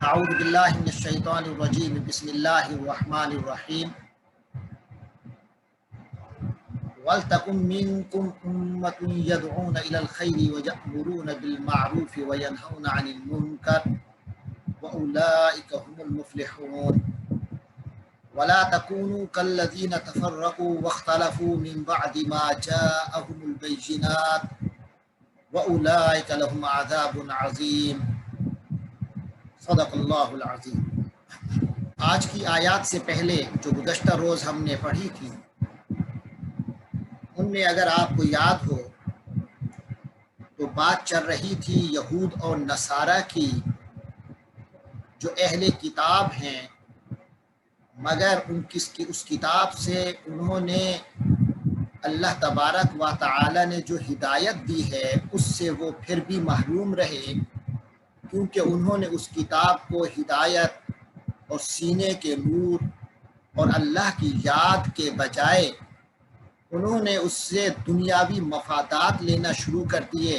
اعوذ باللہ من الشیطان الرجیم بسم اللہ الرحمن الرحیم وَلْتَكُن مِّنكُمْ أُمَّةٌ يَدْعُونَ إِلَى الْخَيْرِ وَيَأْمُرُونَ بِالْمَعْرُوفِ وَيَنْهَوْنَ عَنِ الْمُنكَرِ وَأُولَٰئِكَ هُمُ الْمُفْلِحُونَ وَلَا تَكُونُوا كَالَّذِينَ تَفَرَّقُوا وَاخْتَلَفُوا مِن بَعْدِ مَا جَاءَهُمُ الْبَيِّنَاتُ وَأُولَٰئِكَ لَهُمْ عَذَابٌ عَظِيمٌ صدق اللہ العظیم۔ آج کی آیات سے پہلے جو گزشتہ روز ہم نے پڑھی تھی، ان میں اگر آپ کو یاد ہو تو بات چل رہی تھی یہود اور نصارہ کی، جو اہل کتاب ہیں، مگر اس کتاب سے انہوں نے اللہ تبارک و تعالی نے جو ہدایت دی ہے اس سے وہ پھر بھی محروم رہے، کیونکہ انہوں نے اس کتاب کو ہدایت اور سینے کے نور اور اللہ کی یاد کے بجائے انہوں نے اس سے دنیاوی مفادات لینا شروع کر دیے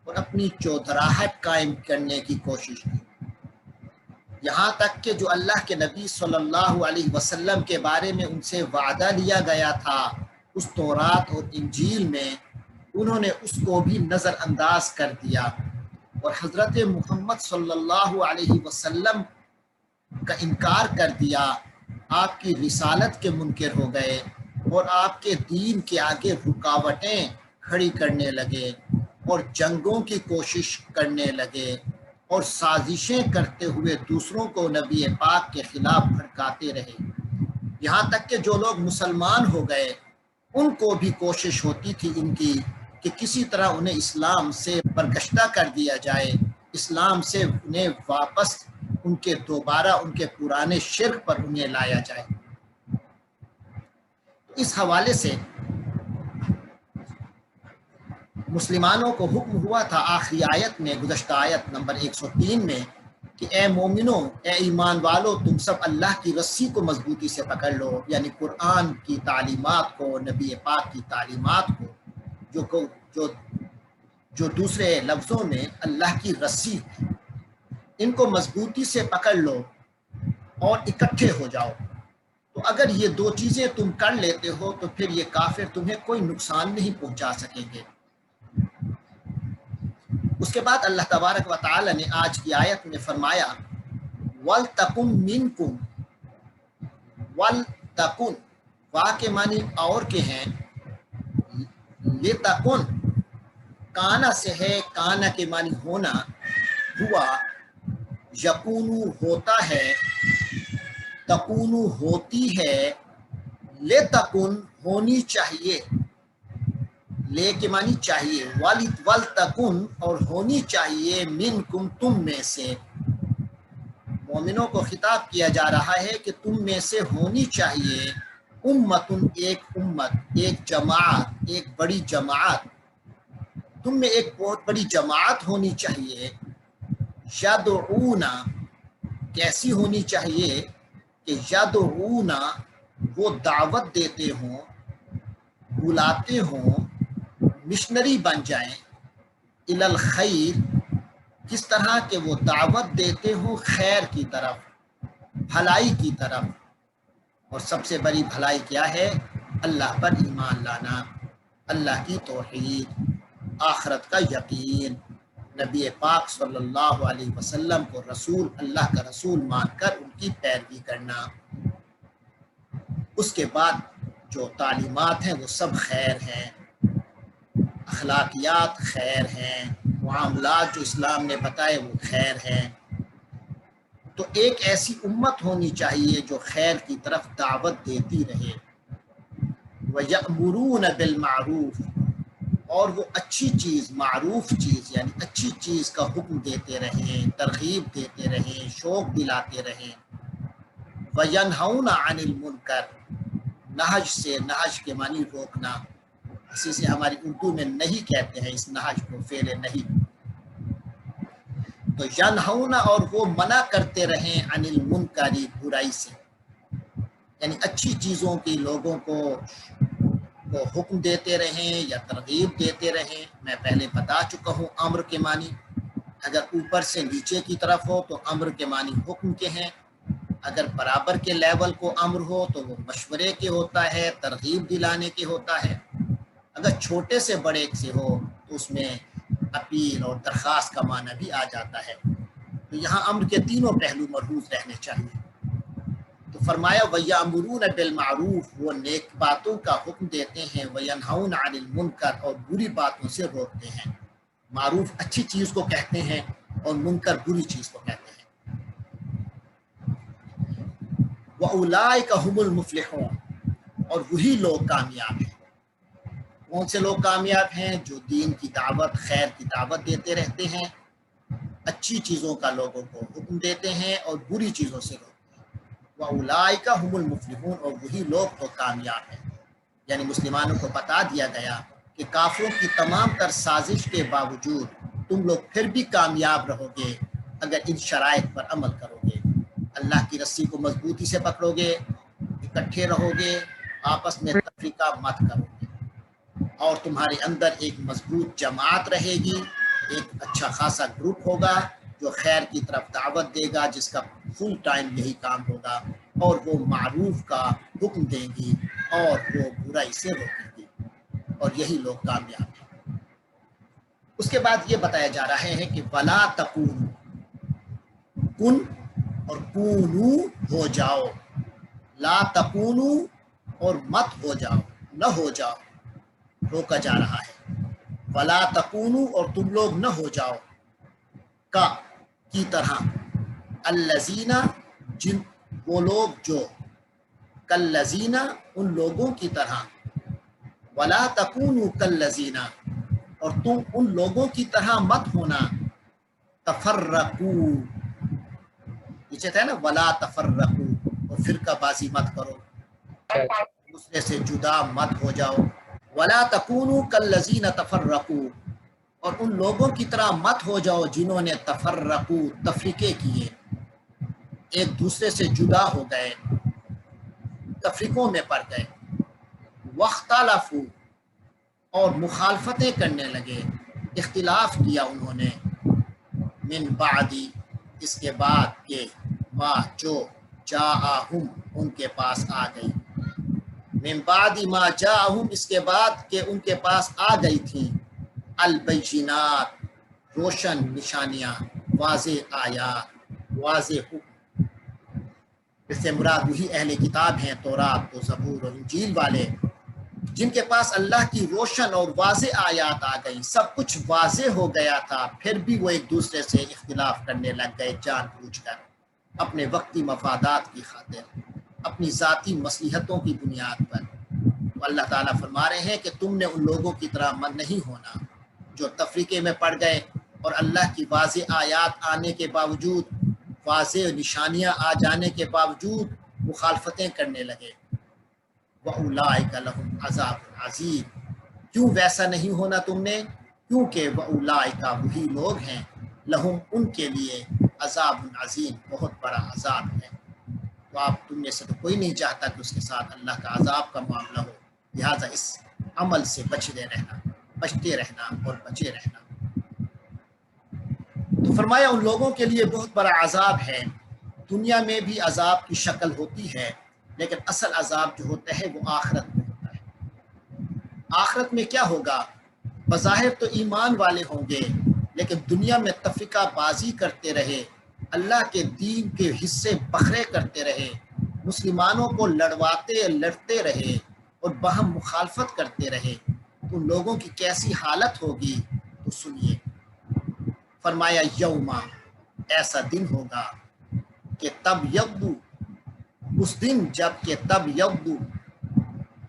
اور اپنی چودراہٹ قائم کرنے کی کوشش کی، یہاں تک کہ جو اللہ کے نبی صلی اللہ علیہ وسلم کے بارے میں ان سے وعدہ لیا گیا تھا اس تورات اور انجیل میں، انہوں نے اس کو بھی نظر انداز کر دیا اور حضرت محمد صلی اللہ علیہ وسلم کا انکار کر دیا، آپ کی رسالت کے منکر ہو گئے اور آپ کے دین کے آگے رکاوٹیں کھڑی کرنے لگے اور جنگوں کی کوشش کرنے لگے اور سازشیں کرتے ہوئے دوسروں کو نبی پاک کے خلاف بھڑکاتے رہے، یہاں تک کہ جو لوگ مسلمان ہو گئے ان کو بھی کوشش ہوتی تھی ان کی کہ کسی طرح انہیں اسلام سے برگشتہ کر دیا جائے، اسلام سے انہیں واپس دوبارہ ان کے پرانے شرک پر انہیں لایا جائے۔ اس حوالے سے مسلمانوں کو حکم ہوا تھا آخری آیت میں، گزشتہ آیت نمبر 103 میں، کہ اے مومنوں، اے ایمان والو، تم سب اللہ کی رسی کو مضبوطی سے پکڑ لو، یعنی قرآن کی تعلیمات کو، نبی پاک کی تعلیمات کو، جو دوسرے لفظوں میں اللہ کی رسی ہے، ان کو مضبوطی سے پکڑ لو اور اکٹھے ہو جاؤ۔ تو اگر یہ دو چیزیں تم کر لیتے ہو تو پھر یہ کافر تمہیں کوئی نقصان نہیں پہنچا سکیں گے۔ اس کے بعد اللہ تبارک و تعالی نے آج کی آیت میں فرمایا وَلْتَكُن مِّنكُمْ، وَلْتَكُن وا کے معنی اور کے ہیں، لِتَكُن کانا سے ہے، کانا کے معنی ہونا، ہوا، یکونو ہوتا ہے، تکونو ہوتی ہے، لِتَكُن ہونی چاہیے، لے کے معنی چاہیے، وَلْتَكُن اور ہونی چاہیے، منکم تم میں سے، مومنوں کو خطاب کیا جا رہا ہے کہ تم میں سے ہونی چاہیے امتن، ایک امت، ایک جماعت، ایک بڑی جماعت، تم میں ایک بہت بڑی جماعت ہونی چاہیے، یدعون کیسی ہونی چاہیے کہ یدعون وہ دعوت دیتے ہوں، بلاتے ہوں، مشنری بن جائیں، الی الخیر کس طرح کہ وہ دعوت دیتے ہوں خیر کی طرف، بھلائی کی طرف، اور سب سے بڑی بھلائی کیا ہے؟ اللہ پر ایمان لانا، اللہ کی توحید، آخرت کا یقین، نبی پاک صلی اللہ علیہ وسلم کو رسول، اللہ کا رسول مان کر ان کی پیروی کرنا۔ اس کے بعد جو تعلیمات ہیں وہ سب خیر ہیں، اخلاقیات خیر ہیں، معاملات جو اسلام نے بتائے وہ خیر ہیں۔ تو ایک ایسی امت ہونی چاہیے جو خیر کی طرف دعوت دیتی رہے، وَيَأْمُرُونَ بِالْمَعْرُوفِ اور وہ اچھی چیز، معروف چیز یعنی اچھی چیز کا حکم دیتے رہیں، ترغیب دیتے رہیں، شوق دلاتے رہیں، وَيَنْهَوْنَ عَنِ الْمُنْكَرِ نہج سے، نہج کے معنی روکنا، اسی سے ہماری اردو میں نہیں کہتے ہیں اس نہج کو، فعل نہیں، تو ینہونا اور وہ منع کرتے رہیں عن المنکری برائی سے، یعنی اچھی چیزوں کی لوگوں کو حکم دیتے رہیں یا ترغیب دیتے رہیں۔ میں پہلے بتا چکا ہوں امر کے معنی، اگر اوپر سے نیچے کی طرف ہو تو امر کے معنی حکم کے ہیں، اگر برابر کے لیول کو امر ہو تو وہ مشورے کے ہوتا ہے، ترغیب دلانے کے ہوتا ہے، اگر چھوٹے سے بڑے سے ہو تو اس میں اپیل اور درخواست کا معنی بھی آ جاتا ہے۔ تو یہاں امر کے تینوں پہلو مربوط رہنے چاہیے۔ تو فرمایا وَيَأْمُرُونَ بِالْمَعْرُوفِ، وہ نیک باتوں کا حکم دیتے ہیں، وَيَنْهَوْنَ عَنِ الْمُنْكَرِ، اور بری باتوں سے روکتے ہیں۔ معروف اچھی چیز کو کہتے ہیں اور منکر بری چیز کو کہتے ہیں۔ وَأُولَٰئِكَ هُمُ الْمُفْلِحُونَ، اور وہی لوگ کامیاب ہیں۔ کون سے لوگ کامیاب ہیں؟ جو دین کی دعوت، خیر کی دعوت دیتے رہتے ہیں، اچھی چیزوں کا لوگوں کو حکم دیتے ہیں اور بری چیزوں سے روکتے ہیں۔ وَأُولَٰئِكَ هُمُ الْمُفْلِحُونَ، اور وہی لوگ تو کامیاب ہیں۔ یعنی مسلمانوں کو بتا دیا گیا کہ کافروں کی تمام تر سازش کے باوجود تم لوگ پھر بھی کامیاب رہو گے اگر ان شرائط پر عمل کرو گے، اللہ کی رسی کو مضبوطی سے پکڑو گے، اکٹھے رہو گے، آپس میں تفریقہ مت کرو گے، اور تمہارے اندر ایک مضبوط جماعت رہے گی، ایک اچھا خاصا گروپ ہوگا جو خیر کی طرف دعوت دے گا، جس کا فل ٹائم یہی کام ہوگا، اور وہ معروف کا حکم دیں گی اور وہ برائی سے روکیں گی، اور یہی لوگ کامیاب ہیں۔ اس کے بعد یہ بتایا جا رہا ہے کہ وَلَا تَكُونُوا، کن اور کونو ہو جاؤ، لا تکونو اور مت ہو جاؤ، نہ ہو جاؤ، روکا جا رہا ہے۔ ولا تکونو، اور تم لوگ نہ ہو جاؤ، کا کی طرح، الذین، جن وہ لوگ جو، کالذین ان لوگوں کی طرح، ولا تکونو کالذین، اور تم ان لوگوں کی طرح مت ہونا، تفرقو، پیچھے تھا نا ولا تفرقو، اور فرقہ بازی مت کرو، دوسرے سے جدا مت ہو جاؤ۔ ولا تکونوا کالذین تفرقوا، اور ان لوگوں کی طرح مت ہو جاؤ جنہوں نے تفرقو، تفریقے کیے، ایک دوسرے سے جدا ہو گئے، تفریقوں میں پڑ گئے۔ واختلفوا، اور مخالفتیں کرنے لگے، اختلاف کیا انہوں نے، من بعدی، اس کے بعد کہ، ما جو، جاءہم ان کے پاس آ گئی، من بعد ما جاءہم اس کے بعد کہ ان کے پاس آ گئی تھیں، البینات روشن نشانیاں، واضح آیات، واضح حکم۔ اس سے مراد وہی اہل کتاب ہیں، تورات و زبور اور انجیل والے، جن کے پاس اللہ کی روشن اور واضح آیات آ گئی، سب کچھ واضح ہو گیا تھا، پھر بھی وہ ایک دوسرے سے اختلاف کرنے لگ گئے جان بوجھ کر، اپنے وقتی مفادات کی خاطر، اپنی ذاتی مصلحتوں کی بنیاد پر۔ تو اللہ تعالیٰ فرما رہے ہیں کہ تم نے ان لوگوں کی طرح من نہیں ہونا جو تفریقے میں پڑ گئے اور اللہ کی واضح آیات آنے کے باوجود، واضح نشانیاں آ جانے کے باوجود مخالفتیں کرنے لگے۔ وَأُولَٰئِكَ لَهُمْ عَذَابٌ عَظِيمٌ، کیوں ویسا نہیں ہونا تم نے؟ کیونکہ وَأُولَٰئِكَ وہی لوگ ہیں، لہم ان کے لیے، عذاب عظیم بہت بڑا عذاب ہے۔ تو آپ تم میں سے تو کوئی نہیں چاہتا کہ اس کے ساتھ اللہ کا عذاب کا معاملہ ہو، لہٰذا اس عمل سے بچتے رہنا اور بچے رہنا۔ تو فرمایا ان لوگوں کے لیے بہت بڑا عذاب ہے، دنیا میں بھی عذاب کی شکل ہوتی ہے، لیکن اصل عذاب جو ہوتا ہے وہ آخرت میں ہوتا ہے۔ آخرت میں کیا ہوگا؟ بظاہر تو ایمان والے ہوں گے، لیکن دنیا میں تفرقہ بازی کرتے رہے، اللہ کے دین کے حصے بکھرے کرتے رہے، مسلمانوں کو لڑتے رہے اور باہم مخالفت کرتے رہے، تو ان لوگوں کی کیسی حالت ہوگی؟ تو سنیے، فرمایا یوما، ایسا دن ہوگا کہ تب یبدو، اس دن جب کہ تب یبدو،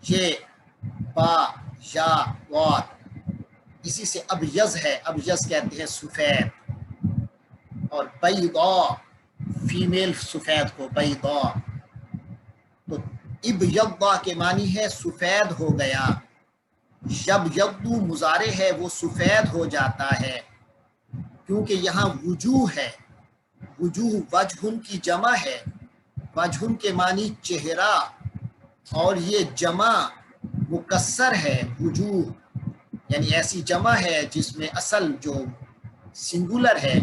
یہ با یا وات اسی سے ابیض ہے، ابیض کہتے ہیں سفید، اور بیضا فیمیل سفید کو بیضا، تو ابیضا کے معنی ہے سفید ہو گیا، یبیض مضارع ہے وہ سفید ہو جاتا ہے، کیونکہ یہاں وجوہ ہے، وجوہ وجہن کی جمع ہے، وجہن کے معنی چہرہ، اور یہ جمع مکسر ہے، وجوہ یعنی ایسی جمع ہے جس میں اصل جو سنگولر ہے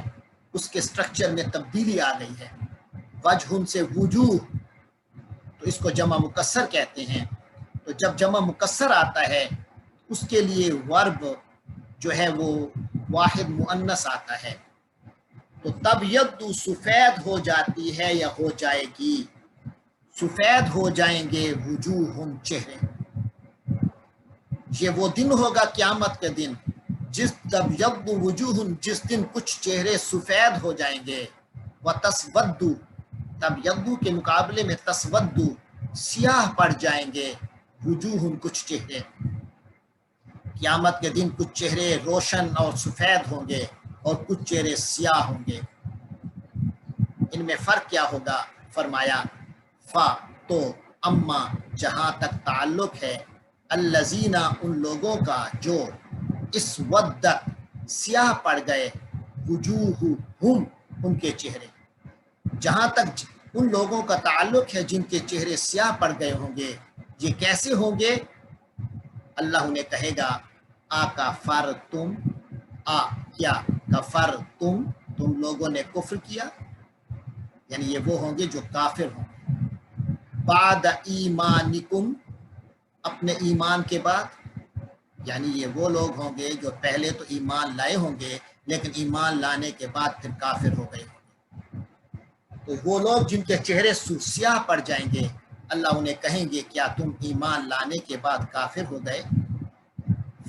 اس کے سٹرکچر میں تبدیلی آ گئی ہے. وجہ سے وجوہ تو اس کو جمع مکسر کہتے ہیں. تو جب جمع مکسر آتا ہے اس کے لیے ورب جو ہے وہ واحد مؤنث آتا ہے. تو تب یدو سفید ہو جاتی ہے یا ہو جائے گی. سفید ہو جائیں گے وجوہم چہرے. یہ وہ دن ہوگا قیامت کے دن جس تب یدو وجوہم جس دن کچھ چہرے سفید ہو جائیں گے. وتسودو تب یدو کے مقابلے میں تسودو سیاہ پڑ جائیں گے وجوہم کچھ چہرے. قیامت کے دن کچھ چہرے روشن اور سفید ہوں گے اور کچھ چہرے سیاہ ہوں گے. ان میں فرق کیا ہوگا؟ فرمایا فا تو اما جہاں تک تعلق ہے الذین ان لوگوں کا جو اسودت سیاہ پڑ گئے وجوہہم ان کے چہرے. جہاں تک ان لوگوں کا تعلق ہے جن کے چہرے سیاہ پڑ گئے ہوں گے یہ کیسے ہوں گے؟ اللہ انہیں کہے گا آ کفر تم آ کیا کفر تم لوگوں نے کفر کیا، یعنی یہ وہ ہوں گے جو کافر ہوں گے. بعد ایمانکم اپنے ایمان کے بعد، یعنی یہ وہ لوگ ہوں گے جو پہلے تو ایمان لائے ہوں گے لیکن ایمان لانے کے بعد پھر کافر ہو گئے ہوں گے. تو وہ لوگ جن کے چہرے سیاہ پڑ جائیں گے اللہ انہیں کہیں گے کیا تم ایمان لانے کے بعد کافر ہو گئے؟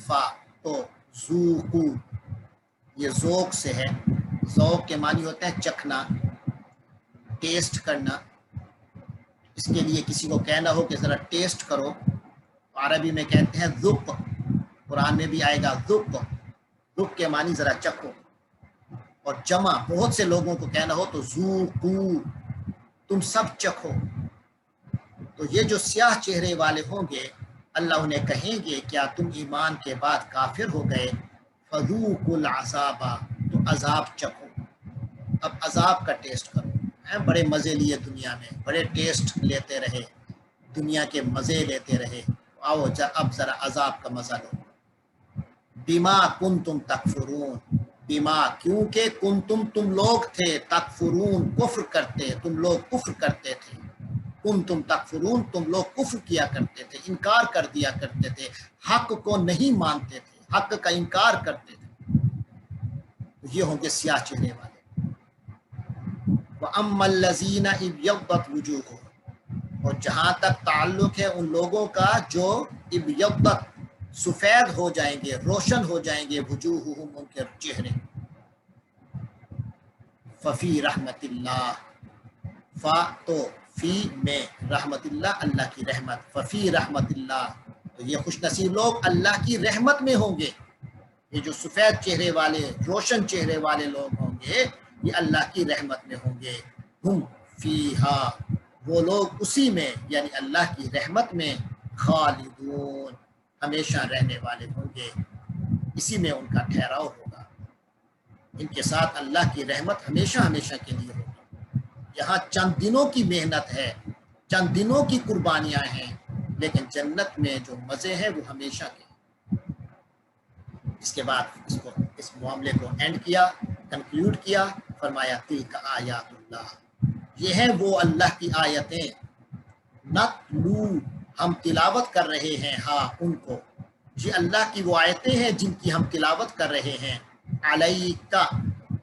فا تو ذوقو یہ ذوق سے ہے. ذوق کے معنی ہوتے ہیں چکھنا، ٹیسٹ کرنا. اس کے لیے کسی کو کہنا ہو کہ ذرا ٹیسٹ کرو، عربی میں کہتے ہیں ذوق. قرآن میں بھی آئے گا ذوق. ذوق کے معنی ذرا چکھو. اور جمع بہت سے لوگوں کو کہنا ہو تو ذوقو تم سب چکھو. تو یہ جو سیاہ چہرے والے ہوں گے اللہ انہیں کہیں گے کیا تم ایمان کے بعد کافر ہو گئے؟ فذوقوا العذاب تو عذاب چکھو. اب عذاب کا ٹیسٹ کرو. بڑے مزے لیے دنیا میں، بڑے ٹیسٹ لیتے رہے، دنیا کے مزے لیتے رہے. آؤ اب ذرا عذاب کا مزہ لو. بما کنتم تکفرون بما کیونکہ کنتم تم لوگ تھے تکفرون کفر کرتے، تم لوگ کفر کرتے تھے. کنتم تکفرون تم لوگ کفر کیا کرتے تھے، انکار کر دیا کرتے تھے، حق کو نہیں مانتے تھے، حق کا انکار کرتے تھے. یہ ہوں گے سیاہ چہرے والے. وَأَمَّا الَّذِينَ ابْيَضَّتْ وُجُوهُهُمْ اور جہاں تک تعلق ہے ان لوگوں کا جو ابیضت سفید ہو جائیں گے، روشن ہو جائیں گے وجوہہم ان کے چہرے. ففی رحمت اللہ فا تو فی میں رحمت اللہ اللہ کی رحمت. ففی رحمت اللہ تو یہ خوش نصیب لوگ اللہ کی رحمت میں ہوں گے. یہ جو سفید چہرے والے روشن چہرے والے لوگ ہوں گے یہ اللہ کی رحمت میں ہوں گے. ہم فیہا وہ لوگ اسی میں یعنی اللہ کی رحمت میں خالدون ہمیشہ رہنے والے ہوں گے. اسی میں ان کا ٹھہراؤ ہوگا. ان کے ساتھ اللہ کی رحمت ہمیشہ ہمیشہ کے لیے ہوگی. یہاں چند دنوں کی محنت ہے، چند دنوں کی قربانیاں ہیں، لیکن جنت میں جو مزے ہیں وہ ہمیشہ کے. اس کے بعد اس معاملے کو اینڈ کیا، کنکلیوڈ کیا. فرمایا تلک آیات اللہ یہ ہیں وہ اللہ کی آیتیں. نتلو ہم تلاوت کر رہے ہیں ہاں ان کو. یہ اللہ کی وہ آیتیں ہیں جن کی ہم تلاوت کر رہے ہیں. علیکا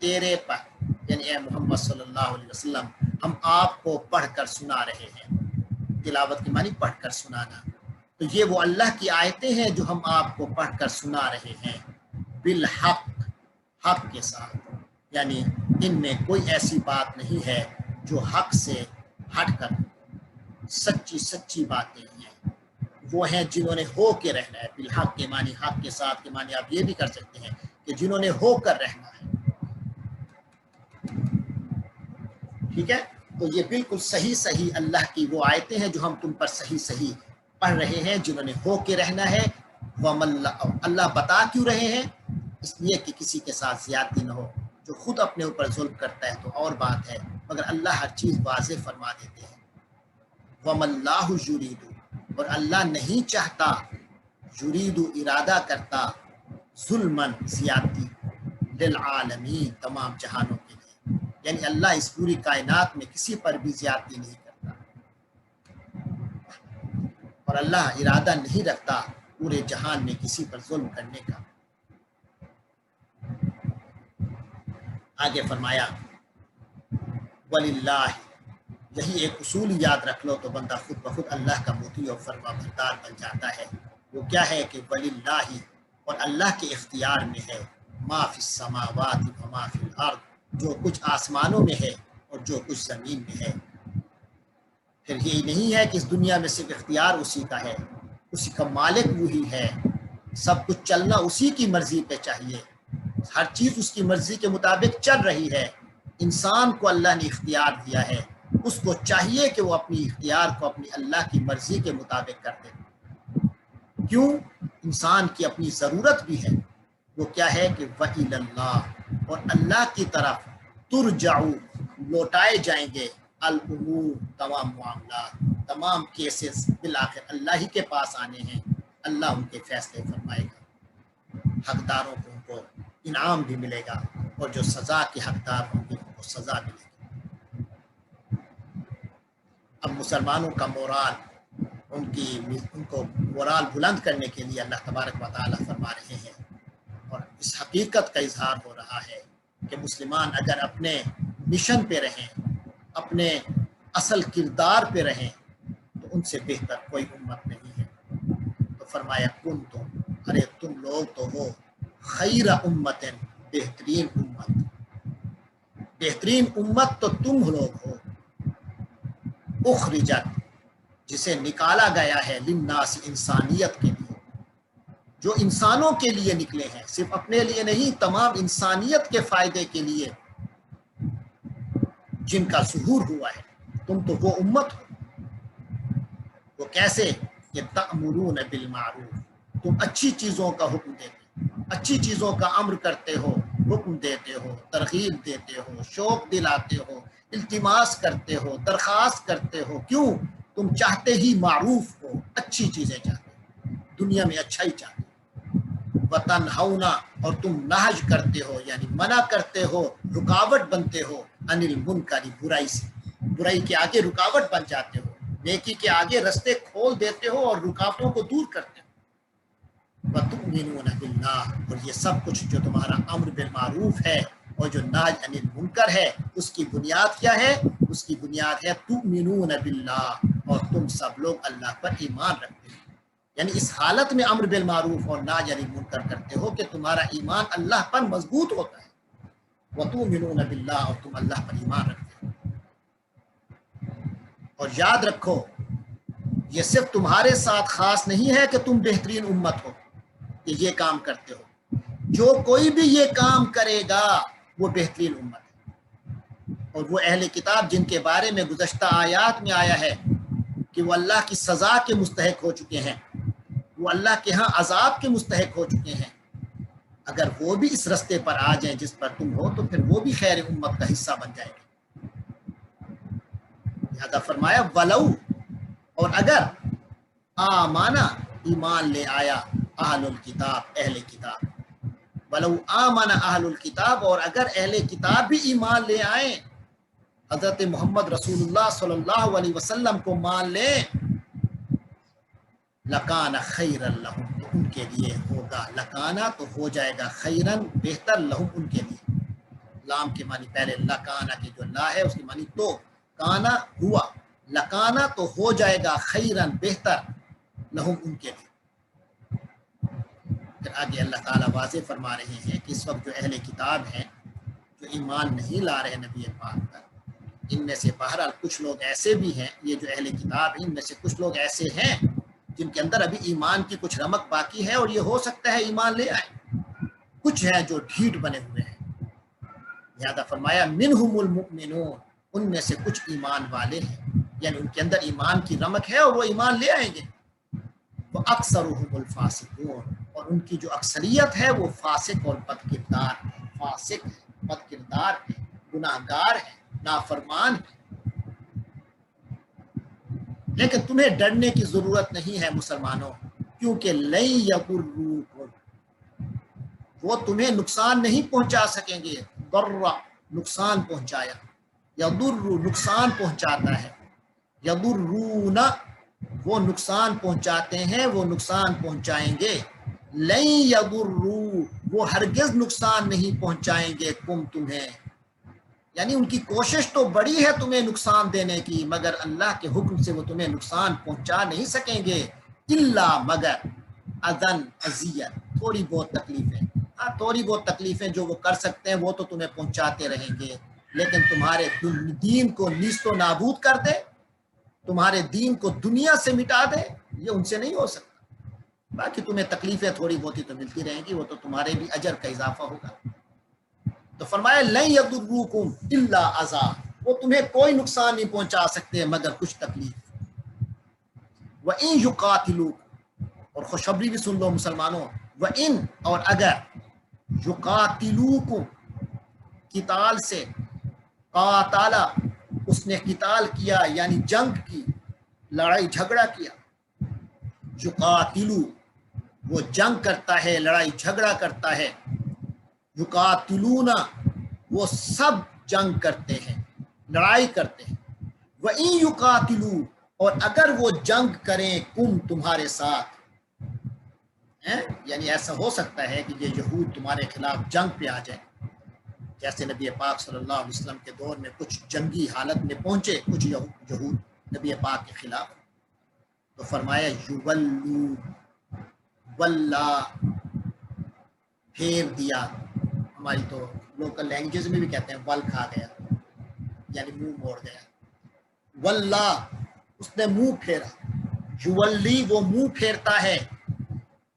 تیرے پر یعنی اے محمد صلی اللہ علیہ وسلم ہم آپ کو پڑھ کر سنا رہے ہیں. تلاوت کی معنی پڑھ کر سنانا. تو یہ وہ اللہ کی آیتیں ہیں جو ہم آپ کو پڑھ کر سنا رہے ہیں بالحق حق کے ساتھ. یعنی ان میں کوئی ایسی بات نہیں ہے جو حق سے ہٹ کر سچی باتیں ہیں. وہ ہیں جنہوں نے ہو کے رہنا ہے. بالحق کے معنی حق کے ساتھ کے معنی آپ یہ بھی کر سکتے ہیں کہ جنہوں نے ہو کر رہنا ہے. ٹھیک ہے. تو یہ بالکل صحیح اللہ کی وہ آیتیں ہیں جو ہم تم پر صحیح پڑھ رہے ہیں جنہوں نے ہو کے رہنا ہے. اللہ بتا کیوں رہے ہیں؟ اس لیے کہ کسی کے ساتھ زیادتی نہ ہو. جو خود اپنے اوپر ظلم کرتا ہے تو اور بات ہے، مگر اللہ ہر چیز واضح فرما دیتے ہیں. وَمَا اللَّهُ يُرِيدُ اور اللہ نہیں چاہتا، یرید ارادہ کرتا، ظلمن زیادتی، للعالمین، تمام جہانوں کے لیے، یعنی اللہ اس پوری کائنات میں کسی پر بھی زیادتی نہیں کرتا، اور اللہ ارادہ نہیں رکھتا پورے جہان میں کسی پر ظلم کرنے کا۔ آگے فرمایا وَلِلَّهِ، یہی ایک اصول یاد رکھ لو تو بندہ خود بخود اللہ کا مطیع اور فرما بردار بن جاتا ہے۔ وہ کیا ہے کہ وَلِلَّهِ، اور اللہ کے اختیار میں ہے، ما فی السماوات و ما فی الارض، جو کچھ آسمانوں میں ہے اور جو کچھ زمین میں ہے۔ پھر یہی نہیں ہے کہ اس دنیا میں صرف اختیار اسی کا ہے، اسی کا مالک وہی ہے، سب کچھ چلنا اسی کی مرضی پہ چاہیے، ہر چیز اس کی مرضی کے مطابق چل رہی ہے۔ انسان کو اللہ نے اختیار دیا ہے، اس کو چاہیے کہ وہ اپنی اختیار کو اپنی اللہ کی مرضی کے مطابق کر دے۔ کیوں؟ انسان کی اپنی ضرورت بھی ہے، وہ کیا ہے کہ وَإِلَى اللَّهِ، اور اللہ کی طرف ترجعو، لوٹائے جائیں گے، الامور، تمام معاملات، تمام کیسز بالآخر اللہ ہی کے پاس آنے ہیں، اللہ ان کے فیصلے فرمائے گا، حقداروں کو ان کو انعام بھی ملے گا، اور جو سزا کے حقدار ہوں گے ان کو سزا ملے گی۔ اب مسلمانوں کا مورال، ان کو مورال بلند کرنے کے لیے اللہ تبارک و تعالیٰ فرما رہے ہیں، اور اس حقیقت کا اظہار ہو رہا ہے کہ مسلمان اگر اپنے مشن پہ رہیں، اپنے اصل کردار پہ رہیں، تو ان سے بہتر کوئی امت نہیں ہے۔ تو فرمایا کنتم، ارے تم لوگ تو ہو خیر امت، بہترین امت، بہترین امت تو تم لوگ ہو، اخرجت، جسے نکالا گیا ہے، للناس، انسانیت کے لیے، جو انسانوں کے لیے نکلے ہیں، صرف اپنے لیے نہیں، تمام انسانیت کے فائدے کے لیے، جن کا ظہور ہوا ہے۔ تم تو وہ امت ہو، وہ کیسے کہ تأمرون بالمعروف، تم اچھی چیزوں کا حکم دیتے ہو، اچھی چیزوں کا امر کرتے ہو، حکم دیتے ہو، ترغیب دیتے ہو، شوق دلاتے ہو، التماس کرتے ہو، درخواست کرتے ہو۔ کیوں؟ تم چاہتے ہی معروف ہو، اچھی چیزیں چاہتے ہو، دنیا میں اچھا ہی چاہتے ہو۔ وتنہونا، اور تم نہج کرتے ہو، یعنی منع کرتے ہو، رکاوٹ بنتے ہو، عن المنکر، برائی سے، برائی کے آگے رکاوٹ بن جاتے ہو، نیکی کے آگے رستے کھول دیتے ہو اور رکاوٹوں کو دور کرتے ہو۔ وَتُؤْمِنُونَ بِاللَّهِ، اور یہ سب کچھ جو تمہارا امر بالمعروف ہے اور جو نہی عن المنکر ہے، اس کی بنیاد کیا ہے؟ اس کی بنیاد ہے تؤمنون باللہ، اور تم سب لوگ اللہ پر ایمان رکھتے ہو، یعنی اس حالت میں امر بالمعروف اور نہی عن المنکر کرتے ہو کہ تمہارا ایمان اللہ پر مضبوط ہوتا ہے۔ وَتُؤْمِنُونَ بِاللَّهِ، اور تم اللہ پر ایمان رکھتے ہو۔ اور یاد رکھو، یہ صرف تمہارے ساتھ خاص نہیں ہے کہ تم بہترین امت ہو کہ یہ کام کرتے ہو، جو کوئی بھی یہ کام کرے گا وہ بہترین امت ہے۔ اور وہ اہل کتاب جن کے بارے میں گزشتہ آیات میں آیا ہے کہ وہ اللہ کی سزا کے مستحق ہو چکے ہیں، وہ اللہ کے ہاں عذاب کے مستحق ہو چکے ہیں، اگر وہ بھی اس رستے پر آ جائیں جس پر تم ہو، تو پھر وہ بھی خیر امت کا حصہ بن جائیں گے۔ لہذا فرمایا ولو، اور اگر آمانا، ایمان لے آیا، اہل الکتاب، اہل کتاب، ولو آمن اہل الکتاب، اور اگر اہل کتاب بھی ایمان لے آئیں، حضرت محمد رسول اللہ صلی اللہ علیہ وسلم کو مان لیں، لکان خیرا لہم، تو ان کے لیے ہوگا، لکانا تو ہو جائے گا، خیرن بہتر، لہم ان کے لیے، لام کے معنی پہلے لکانا کی جو لا ہے اس کی معنی تو، کانا ہوا، لکانا تو ہو جائے گا، خیرن بہتر، لہم ان کے لیے۔ پھر آگے اللہ تعالیٰ واضح فرما رہے ہیں کہ اس وقت جو اہل کتاب ہیں، جو ایمان نہیں لا رہے نبی پاک پر، ان میں سے بہرحال کچھ لوگ ایسے بھی ہیں، یہ جو اہل کتاب ہیں ان میں سے کچھ لوگ ایسے ہیں جن کے اندر ابھی ایمان کی کچھ رمق باقی ہے، اور یہ ہو سکتا ہے ایمان لے آئے، کچھ ہیں جو ڈھیٹ بنے ہوئے ہیں۔ لہذا فرمایا منہم المؤمنون، ان میں سے کچھ ایمان والے ہیں، یعنی ان کے اندر ایمان کی رمق ہے اور وہ ایمان لے آئیں گے۔ وَأَكْثَرُهُمُ الْفَاسِقُونَ، اور ان کی جو اکثریت ہے وہ فاسق اور بد کردار ہے، فاسق ہے، بد کردار ہے، گناہ گار ہے، نافرمان ہے۔ لیکن تمہیں ڈرنے کی ضرورت نہیں ہے مسلمانوں، کیونکہ لن یغروکم، وہ تمہیں نقصان نہیں پہنچا سکیں گے. ضر نقصان پہنچایا، یضر نقصان پہنچاتا ہے، یضرون وہ نقصان پہنچاتے ہیں، وہ نقصان پہنچائیں گے. لن یضروا وہ ہرگز نقصان نہیں پہنچائیں گے تم تمہیں، یعنی ان کی کوشش تو بڑی ہے تمہیں نقصان دینے کی، مگر اللہ کے حکم سے وہ تمہیں نقصان پہنچا نہیں سکیں گے. الا مگر اذن اذیت تھوڑی بہت تکلیفیں، ہاں تھوڑی بہت تکلیفیں جو وہ کر سکتے ہیں وہ تو تمہیں پہنچاتے رہیں گے، لیکن تمہارے دین کو نیست و نابود کر دے، تمہارے دین کو دنیا سے مٹا دے، یہ ان سے نہیں ہو سکتا. باقی تمہیں تکلیفیں تھوڑی بہت ہی تو ملتی رہیں گی، وہ تو تمہارے بھی اجر کا اضافہ ہوگا. تو فرمایا لن یضروکم الا اذى وہ تمہیں کوئی نقصان نہیں پہنچا سکتے مگر کچھ تکلیف. وَإِن يُقَاتِلُوكُمْ اور خوشخبری بھی سن لو مسلمانوں، وَإِن اور اگر يُقَاتِلُوكُمْ قتال سے، قاتل اس نے قتال کیا یعنی جنگ کی، لڑائی جھگڑا کیا. یقاتلو وہ جنگ کرتا ہے، لڑائی جھگڑا کرتا ہے. یقاتلون وہ سب جنگ کرتے ہیں، لڑائی کرتے ہیں. وَإِن يُقَاتِلُوا اور اگر وہ جنگ کریں کم تمہارے ساتھ، یعنی ایسا ہو سکتا ہے کہ یہ یہود تمہارے خلاف جنگ پہ آ جائیں، جیسے نبی پاک صلی اللہ علیہ وسلم کے دور میں کچھ جنگی حالت میں پہنچے کچھ یہود نبی پاک کے خلاف، تو فرمایا یولو ولا پھیر دیا، ہماری تو لوکل لینگویج میں بھی کہتے ہیں ول کھا گیا، یعنی منہ موڑ گیا. واللہ اس نے منہ پھیرا، یولی وہ منہ پھیرتا ہے،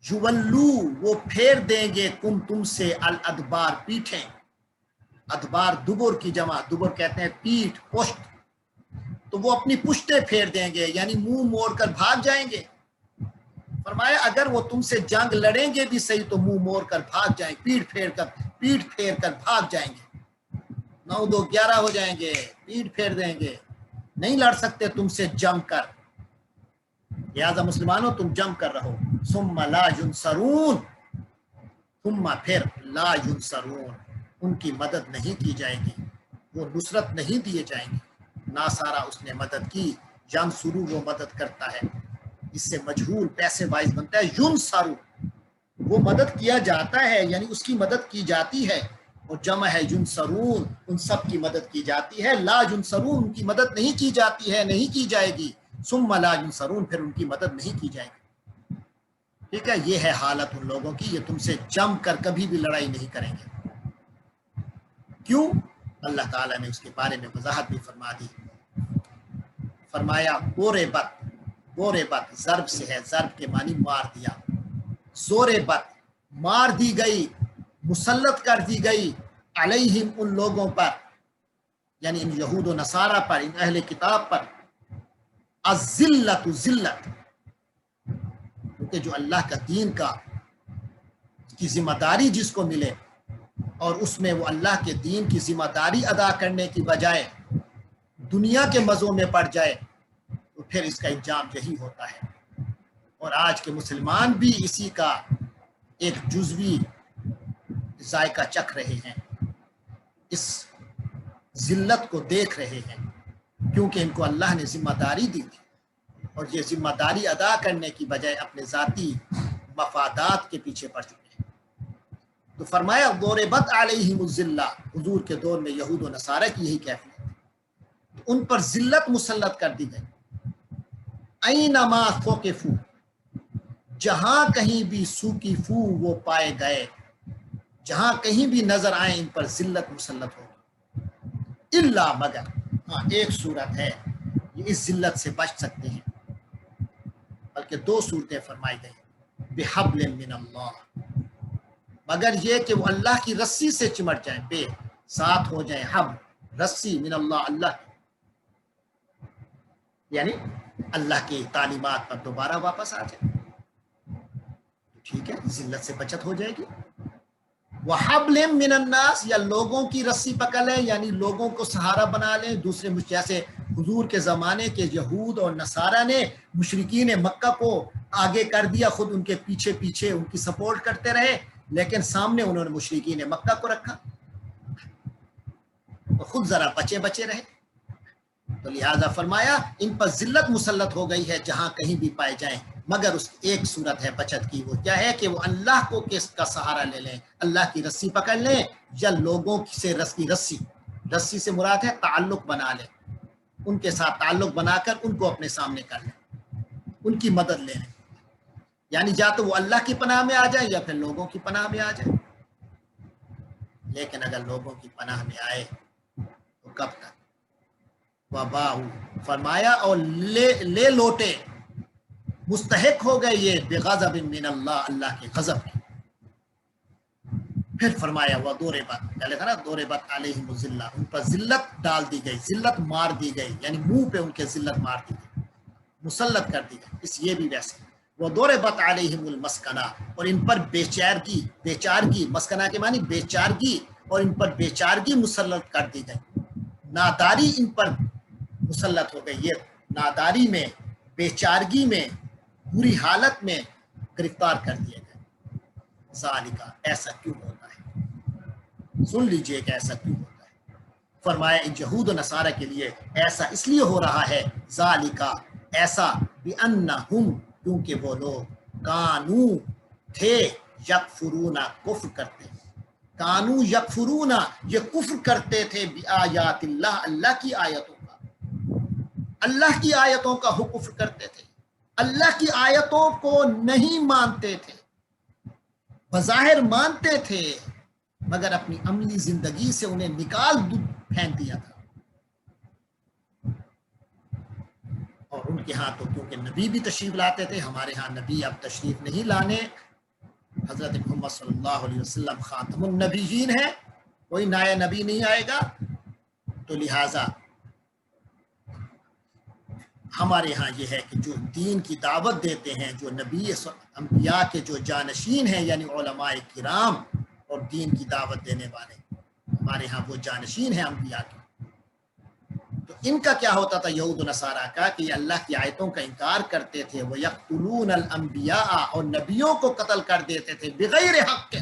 یولو وہ پھیر دیں گے تم سے الادبار پیٹھیں. ادبار دبر کی جمع، دبر کہتے ہیں پیٹھ پشت، تو وہ اپنی پشتیں پھیر دیں گے یعنی منہ موڑ کر بھاگ جائیں گے. فرمایا اگر وہ تم سے جنگ لڑیں گے بھی صحیح تو منہ موڑ کر بھاگ جائیں، پیٹھ پھیر کر بھاگ جائیں گے. 9-2-11 ہو جائیں گے، پیٹھ پھیر دیں گے، نہیں لڑ سکتے تم سے جم کر، لہذا مسلمانوں تم جم کر رہو. ثم لا ینصرون ثم پھر لا ینصرون ان کی مدد نہیں کی جائے گی، وہ نصرت نہیں دیے جائیں گے. ناصارہ اس نے مدد کی، ینصرو وہ مدد کرتا ہے، اس سے مجہول پیسے باعث بنتا ہے. ینصرو وہ مدد کیا جاتا ہے یعنی اس کی مدد کی جاتی ہے، اور جمع ہے ینصرون ان سب کی مدد کی جاتی ہے. لا ینصرون ان کی مدد نہیں کی جاتی ہے، نہیں کی جائے گی. ثم لا ینصرون پھر ان کی مدد نہیں کی جائے گی. ٹھیک ہے، یہ ہے حالت ان لوگوں کی، یہ تم سے جم کر کبھی بھی لڑائی نہیں کریں گے. کیوں؟ اللہ تعالیٰ نے اس کے بارے میں وضاحت بھی فرما دی. فرمایا بورے بت ضرب سے ہے، ضرب کے معنی مار دیا. زور بت مار دی گئی، مسلط کر دی گئی، علیہم ان لوگوں پر، یعنی ان یہود و نصارہ پر، ان اہل کتاب پر، الذلت ذلت، کیونکہ جو اللہ کا دین کی ذمہ داری جس کو ملے اور اس میں وہ اللہ کے دین کی ذمہ داری ادا کرنے کی بجائے دنیا کے مزوں میں پڑ جائے تو پھر اس کا انجام یہی ہوتا ہے. اور آج کے مسلمان بھی اسی کا ایک جزوی ذائقہ چکھ رہے ہیں، اس ذلت کو دیکھ رہے ہیں، کیونکہ ان کو اللہ نے ذمہ داری دی تھی اور یہ ذمہ داری ادا کرنے کی بجائے اپنے ذاتی مفادات کے پیچھے پڑ چکے ہیں. تو فرمایا ضربت علیہم الذلہ، حضور کے دور میں یہود و نصارہ کی یہی کیفیت ہے، ان پر ذلت مسلط کر دی گئی. اینما ثقفوا جہاں کہیں بھی سوقفو وہ پائے گئے، جہاں کہیں بھی نظر آئیں ان پر ذلت مسلط ہوگی. الا مگر، ہاں ایک صورت ہے یہ اس ذلت سے بچ سکتے ہیں، بلکہ 2 صورتیں فرمائی گئی. بحبل من اللہ، مگر یہ کہ وہ اللہ کی رسی سے چمٹ جائیں، بے ساتھ ہو جائیں، حبل رسی، من اللہ اللہ، یعنی اللہ کی تعلیمات پر دوبارہ واپس آ جائیں، ٹھیک ہے، ذلت سے بچت ہو جائے گی. وَحَبْلٍ مِّنَ النَّاسِ یا لوگوں کی رسی پکڑ لیں، یعنی لوگوں کو سہارا بنا لیں. دوسرے جیسے حضور کے زمانے کے یہود اور نصارہ نے مشرکین مکہ کو آگے کر دیا، خود ان کے پیچھے پیچھے ان کی سپورٹ کرتے رہے، لیکن سامنے انہوں نے مشرکین مکہ کو رکھا تو خود ذرا بچے بچے رہے. تو لہٰذا فرمایا ان پر ذلت مسلط ہو گئی ہے جہاں کہیں بھی پائے جائیں، مگر اس ایک صورت ہے بچت کی، وہ کیا ہے کہ وہ اللہ کو کس کا سہارا لے لیں، اللہ کی رسی پکڑ لیں، یا لوگوں سے رسی سے مراد ہے تعلق بنا لیں، ان کے ساتھ تعلق بنا کر ان کو اپنے سامنے کر لیں، ان کی مدد لے لیں. یعنی یا تو وہ اللہ کی پناہ میں آ جائے یا پھر لوگوں کی پناہ میں آ جائے. لیکن اگر لوگوں کی پناہ میں آئے تو کب تک؟ وباؤ فرمایا اور لے لوٹے، مستحق ہو گئے یہ بغضب من اللہ، اللہ کے غضب کے. پھر فرمایا وہ پہلے تھا نا ضربت علیہم الذلہ، ان پر ذلت ڈال دی گئی، ذلت مار دی گئی، یعنی منہ پہ ان کے ذلت مار دی گئی، مسلط کر دی گئی. اس یہ بھی ویسے وہ ضربت علیہم المسکنہ، اور ان پر بیچارگی، مسکنہ کے معنی بیچارگی، اور ان پر بیچارگی مسلط کر دی گئی، ناداری ان پر مسلط ہو گئی. یہ ناداری میں، بیچارگی میں، بری حالت میں گرفتار کر دیے گئے. ذالکا ایسا کیوں ہوتا ہے؟ سن لیجئے کہ ایسا کیوں ہوتا ہے. فرمایا ان یہود و نصارہ کے لیے ایسا اس لیے ہو رہا ہے، ذالکا ایسا، بِأَنَّهُمْ کیونکہ وہ لوگ کانو تھے، یکفرون کفر کرتے، کانو یکفرون یہ کفر کرتے تھے، بآیات اللہ اللہ کی آیتوں کا، اللہ کی آیتوں کا کفر کرتے تھے، اللہ کی آیتوں کو نہیں مانتے تھے. بظاہر مانتے تھے مگر اپنی عملی زندگی سے انہیں نکال پھینک دیا تھا. اور ان کے ہاں تو کیونکہ نبی بھی تشریف لاتے تھے، ہمارے ہاں نبی اب تشریف نہیں لانے، حضرت محمد صلی اللہ علیہ وسلم خاتم النبیین ہے، کوئی نیا نبی نہیں آئے گا. تو لہٰذا ہمارے ہاں یہ ہے کہ جو دین کی دعوت دیتے ہیں، جو نبی انبیاء کے جو جانشین ہیں، یعنی علماء کرام اور دین کی دعوت دینے والے، ہمارے ہاں وہ جانشین ہیں انبیاء کے. تو ان کا کیا ہوتا تھا یہود و نصارہ کا کہ یہ اللہ کی آیتوں کا انکار کرتے تھے. وَيَقْتُلُونَ الْأَنْبِيَاءَ اور نبیوں کو قتل کر دیتے تھے، بغیر حق کے،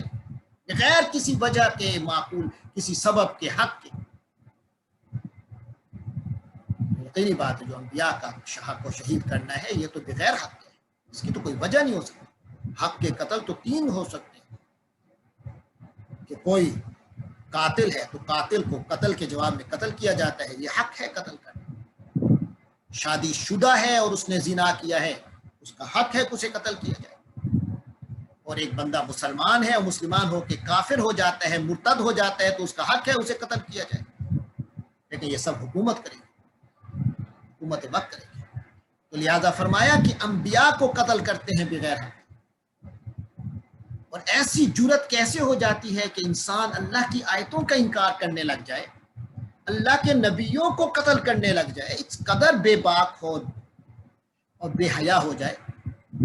بغیر کسی وجہ کے، معقول کسی سبب کے، حق کے. یقینی بات ہے جو انبیاء کا حق کو شہید کرنا ہے یہ تو بغیر حق ہے، اس کی تو کوئی وجہ نہیں ہو سکتی. حق کے قتل تو تین ہو سکتے ہیں کہ کوئی قاتل ہے تو قاتل کو قتل کے جواب میں قتل کیا جاتا ہے، یہ حق ہے قتل کرنا. شادی شدہ ہے اور اس نے زنا کیا ہے، اس کا حق ہے کہ اسے قتل کیا جائے. اور ایک بندہ مسلمان ہے اور مسلمان ہو کے کافر ہو جاتا ہے، مرتد ہو جاتا ہے، تو اس کا حق ہے اسے قتل کیا جائے. لیکن یہ سب حکومت کرے گی، حکومت وقت کرے گی. تو لہذا فرمایا کہ انبیاء کو قتل کرتے ہیں بغیر حق. اور ایسی جرت کیسے ہو جاتی ہے کہ انسان اللہ کی آیتوں کا انکار کرنے لگ جائے، اللہ کے نبیوں کو قتل کرنے لگ جائے، اس قدر بے باک ہو اور بے حیا ہو جائے.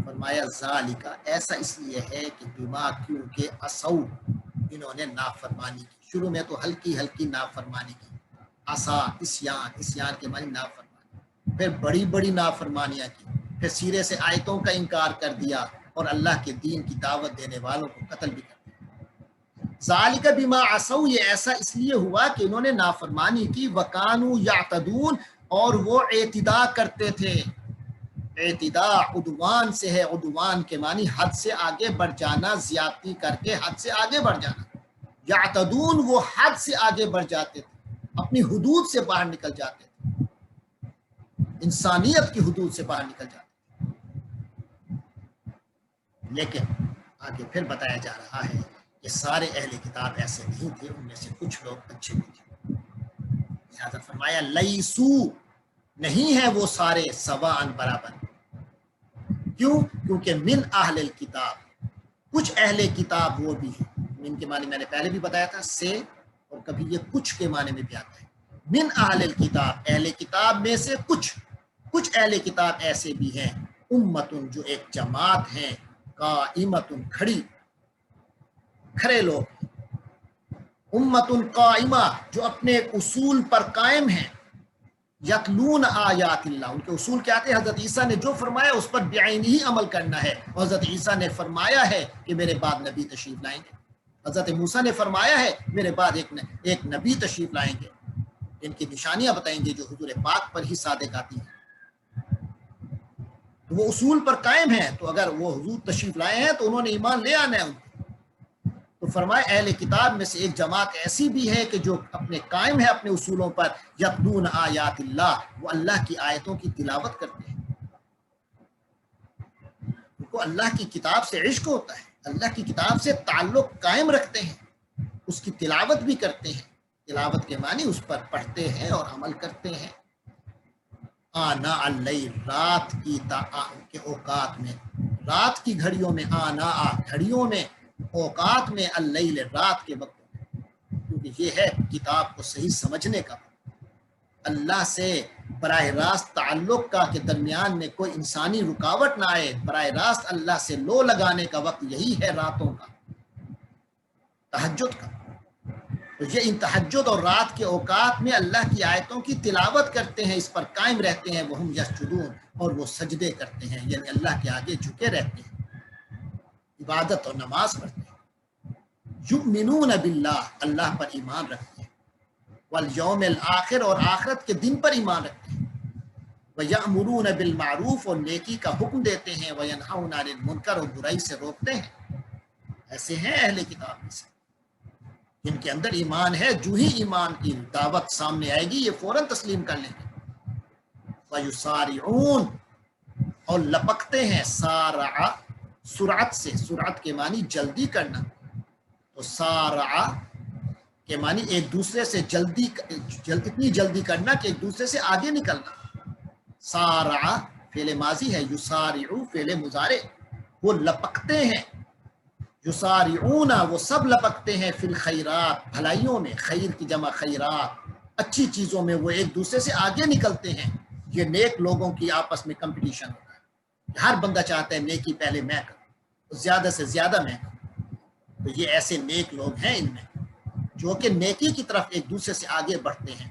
فرمایا ذالکا ایسا اس لیے ہے کہ بما کیونکہ عصوا انہوں نے نافرمانی کی. شروع میں تو ہلکی ہلکی نافرمانی کی، عصا اسیان کے معنی نافرمانی، پھر بڑی بڑی نافرمانیاں کی، پھر سیرے سے آیتوں کا انکار کر دیا اور اللہ کے دین کی دعوت دینے والوں کو قتل بھی کر دیا. ذالک بما عصوا یہ ایسا اس لیے ہوا کہ انہوں نے نافرمانی کی. وکانوا یعتدون اور وہ اعتداء کرتے تھے. اعتداء عدوان سے ہے، عدوان کے معنی حد سے آگے بڑھ جانا، زیادتی کر کے حد سے آگے بڑھ جانا. یعتدون وہ حد سے آگے بڑھ جاتے تھے، اپنی حدود سے باہر نکل جاتے تھے، انسانیت کی حدود سے باہر نکل جاتے. لیکن آگے پھر بتایا جا رہا ہے کہ سارے اہل کتاب ایسے نہیں تھے، ان میں سے کچھ لوگ اچھے بھی تھے. لہذا فرمایا لیسو نہیں ہے وہ سارے سواء برابر. کیوں؟ کیونکہ من اہل الکتاب کچھ اہل کتاب وہ بھی ہیں. من کے معنی میں نے پہلے بھی بتایا تھا سے، اور کبھی یہ کچھ کے معنی میں بھی آتا ہے. من اہل الکتاب اہل کتاب میں سے کچھ اہل کتاب ایسے بھی ہیں، امتن جو ایک جماعت ہیں، قائمتن کھڑے لوگ، امتن قائمہ جو اپنے اصول پر قائم ہیں، یتلون آیات اللہ، ان کے اصول کیا تھے؟ حضرت عیسیٰ نے جو فرمایا اس پر بعین ہی عمل کرنا ہے. حضرت عیسیٰ نے فرمایا ہے کہ میرے بعد نبی تشریف لائیں گے. حضرت موسیٰ نے فرمایا ہے میرے بعد ایک نبی تشریف لائیں گے، ان کی نشانیاں بتائیں گے جو حضور پاک پر ہی صادق آتی ہیں. تو وہ اصول پر قائم ہیں. تو اگر وہ حضور تشریف لائے ہیں تو انہوں نے ایمان لے آنا ہے ان کو. تو فرمائے اہل کتاب میں سے ایک جماعت ایسی بھی ہے کہ جو اپنے قائم ہے اپنے اصولوں پر. یتلون آیات اللہ، وہ اللہ کی آیتوں کی تلاوت کرتے ہیں. ان کو اللہ کی کتاب سے عشق ہوتا ہے، اللہ کی کتاب سے تعلق قائم رکھتے ہیں، اس کی تلاوت بھی کرتے ہیں. تلاوت کے معنی اس پر پڑھتے ہیں اور عمل کرتے ہیں. آنا اللیل، رات کے اوقات میں، رات کی گھڑیوں میں، آنا گھڑیوں میں، اوقات میں، اللیل رات کے وقت میں. کیونکہ یہ ہے کتاب کو صحیح سمجھنے کا، اللہ سے براہ راست تعلق کا، کہ درمیان میں کوئی انسانی رکاوٹ نہ آئے. براہ راست اللہ سے لو لگانے کا وقت یہی ہے راتوں کا، تہجد کا. تو یہ ان تہجد اور رات کے اوقات میں اللہ کی آیتوں کی تلاوت کرتے ہیں، اس پر قائم رہتے ہیں. وہم یسجدون، اور وہ سجدے کرتے ہیں، یعنی اللہ کے آگے جھکے رہتے ہیں، عبادت اور نماز پڑھتے ہیں. یؤمنون باللہ، اللہ پر ایمان رکھتے ہیں. والیوم الآخر، اور آخرت کے دن پر ایمان رکھتے ہیں. ویأمرون بالمعروف، اور نیکی کا حکم دیتے ہیں. وینہون عن المنکر، اور برائی سے روکتے ہیں. ایسے ہیں اہل کتاب میں سے جن کے اندر ایمان ہے، جو ہی ایمان کی دعوت سامنے آئے گی یہ فوراً تسلیم کر لیں گے. وَيُسَارِعُونَ، اور لپکتے ہیں. سارع سرعت سے، سرعت کے معنی جلدی کرنا. تو سارع کے معنی ایک دوسرے سے اتنی جلدی کرنا کہ ایک دوسرے سے آگے نکلنا. سارع فعل ماضی ہے، یسارع فعل مضارع. وہ لپکتے ہیں. یسارعون، وہ سب لپکتے ہیں. فی الخیرات، بھلائیوں میں، خیر کی جمع خیرات، اچھی چیزوں میں وہ ایک دوسرے سے آگے نکلتے ہیں. یہ نیک لوگوں کی آپس میں کمپٹیشن ہوتا ہے. ہر بندہ چاہتا ہے نیکی پہلے میں کروں، زیادہ سے زیادہ میں کروں. تو یہ ایسے نیک لوگ ہیں ان میں جو کہ نیکی کی طرف ایک دوسرے سے آگے بڑھتے ہیں.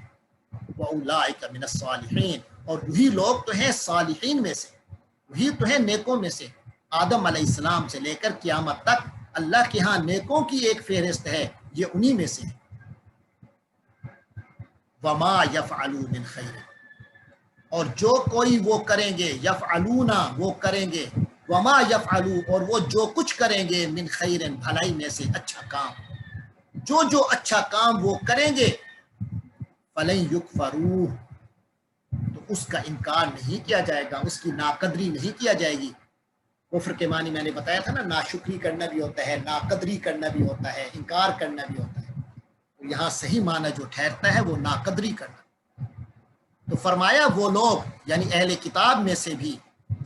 وَأُولَٰئِكَ مِنَ الصَّالِحِينَ، اور وہی لوگ تو ہیں صالحین میں سے، وہی تو ہیں نیکوں میں سے. آدم علیہ السلام سے لے کر قیامت تک اللہ کے ہاں نیکوں کی ایک فہرست ہے، یہ انہی میں سے ہے. وَمَا يَفْعَلُوا مِنْ خَيْرٍ، اور جو کوئی وہ کریں گے، یفعلون وہ کریں گے، وما یفعلوا اور وہ جو کچھ کریں گے، من خیر بھلائی میں سے، اچھا کام، جو اچھا کام وہ کریں گے، فلن یکفروہ، تو اس کا انکار نہیں کیا جائے گا، اس کی ناقدری نہیں کیا جائے گی. کفر کے معنی میں نے بتایا تھا نا، ناشکری کرنا بھی ہوتا ہے، ناقدری کرنا بھی ہوتا ہے، انکار کرنا بھی ہوتا ہے. تو یہاں صحیح معنی جو ٹھہرتا ہے وہ ناقدری کرنا. تو فرمایا وہ لوگ یعنی اہل کتاب میں سے بھی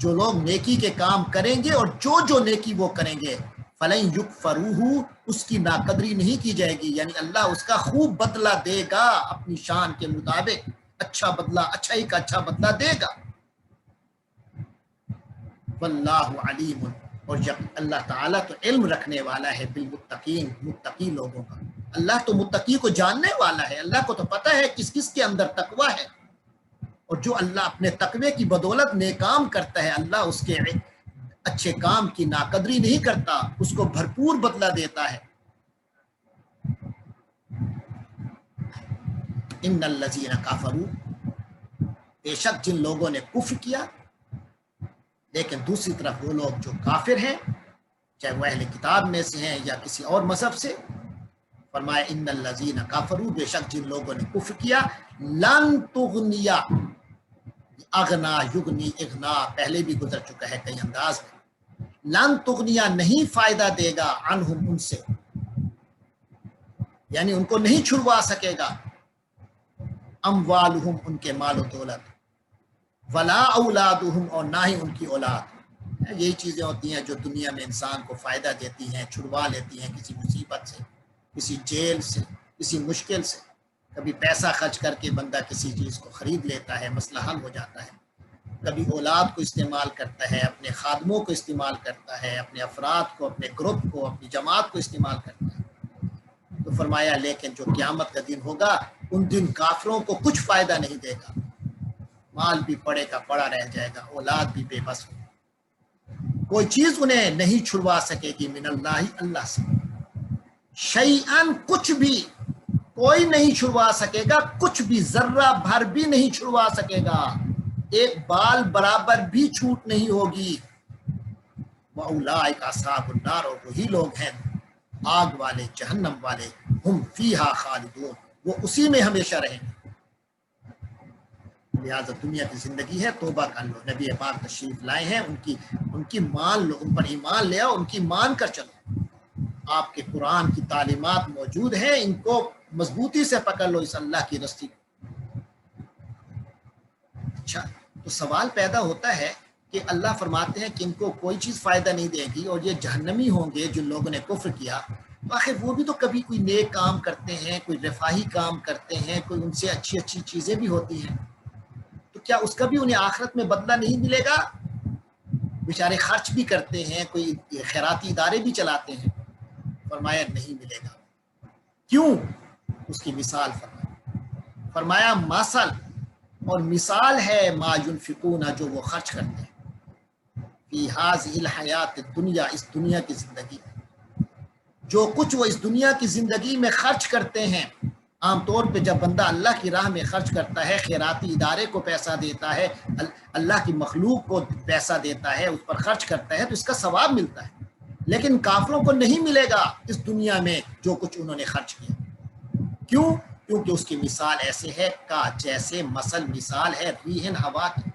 جو لوگ نیکی کے کام کریں گے اور جو نیکی وہ کریں گے، فلن یکفروہ، اس کی ناقدری نہیں کی جائے گی، یعنی اللہ اس کا خوب بدلہ دے گا اپنی شان کے مطابق، اچھا بدلہ، اچھائی کا اچھا بدلہ دے گا. واللہ علیم، اور جب اللہ تعالیٰ تو علم رکھنے والا ہے بالمتقین، متقی لوگوں کا. اللہ تو متقی کو جاننے والا ہے، اللہ کو تو پتہ ہے کس کس کے اندر تقویٰ ہے. اور جو اللہ اپنے تقوی کی بدولت نیکام کرتا ہے، اللہ اس کے اچھے کام کی ناقدری نہیں کرتا، اس کو بھرپور بدلہ دیتا ہے. ان الذین کفروا، بے شک جن لوگوں نے کفر کیا، لیکن دوسری طرف وہ لوگ جو کافر ہیں، چاہے وہ اہل کتاب میں سے ہیں یا کسی اور مذہب سے، فرمایا ان الذین کفروا، بے شک جن لوگوں نے کفر کیا، لن تغنیا، اغنا یغنی اغنا پہلے بھی گزر چکا ہے کئی انداز میں. لن تغنیا نہیں فائدہ دے گا، عنہم ان سے، یعنی ان کو نہیں چھڑوا سکے گا، اموالہم ان کے مال و دولت، ولا اولادہم اور نہ ہی ان کی اولاد. یہی چیزیں ہوتی ہیں جو دنیا میں انسان کو فائدہ دیتی ہیں، چھڑوا لیتی ہیں کسی مصیبت سے، کسی جیل سے، کسی مشکل سے. کبھی پیسہ خرچ کر کے بندہ کسی چیز کو خرید لیتا ہے، مسئلہ حل ہو جاتا ہے. کبھی اولاد کو استعمال کرتا ہے، اپنے خادموں کو استعمال کرتا ہے، اپنے افراد کو، اپنے گروپ کو، اپنی جماعت کو استعمال کرتا ہے. تو فرمایا لیکن جو قیامت کا دن ہوگا، ان دن کافروں کو کچھ فائدہ نہیں دے گا. مال بھی پڑے کا پڑا رہ جائے گا، اولاد بھی بے بس ہو، کوئی چیز انہیں نہیں چھڑوا سکے گی من اللہ، اللہ سے، شیئن کچھ بھی، کوئی نہیں چھڑوا سکے گا، کچھ بھی ذرہ بھر بھی نہیں چھڑوا سکے گا، ایک بال برابر بھی چھوٹ نہیں ہوگی۔ وَأُولَٰئِکَ أَصْحَابُ النَّارِ، اور وہی لوگ ہیں آگ والے، جہنم والے، ہم فیہا خالدون، وہ اسی میں ہمیشہ رہیں گے۔ لہٰذا دنیا کی زندگی ہے، توبہ کر لو، نبی پاک تشریف لائے ہیں، ان کی مان لو، ان پر ایمان لے آؤ، ان کی مان کر چلو، آپ کے قرآن کی تعلیمات موجود ہیں، ان کو مضبوطی سے پکڑ لو، اس اللہ کی رسی کو۔ اچھا، تو سوال پیدا ہوتا ہے کہ اللہ فرماتے ہیں کہ ان کو کوئی چیز فائدہ نہیں دے گی اور یہ جہنمی ہوں گے جن لوگوں نے کفر کیا، تو آخر وہ بھی تو کبھی کوئی نیک کام کرتے ہیں، کوئی رفاہی کام کرتے ہیں، کوئی ان سے اچھی اچھی چیزیں بھی ہوتی ہیں، تو کیا اس کا بھی انہیں آخرت میں بدلہ نہیں ملے گا؟ بیچارے خرچ بھی کرتے ہیں، کوئی خیراتی ادارے بھی چلاتے ہیں، فرمایا نہیں ملے گا۔ کیوں؟ اس کی مثال فرمایا مثل، اور مثال ہے ما ینفقون، جو وہ خرچ کرتے ہیں، فی ہذہ الحیات الدنیا، اس دنیا کی زندگی میں، جو کچھ وہ اس دنیا کی زندگی میں خرچ کرتے ہیں۔ عام طور پہ جب بندہ اللہ کی راہ میں خرچ کرتا ہے، خیراتی ادارے کو پیسہ دیتا ہے، اللہ کی مخلوق کو پیسہ دیتا ہے، اس پر خرچ کرتا ہے، تو اس کا ثواب ملتا ہے، لیکن کافروں کو نہیں ملے گا اس دنیا میں جو کچھ انہوں نے خرچ کیا۔ کیوں؟ کیونکہ اس کی مثال ایسے ہے کا جیسے مثال ہے ریحن، ہوا کی،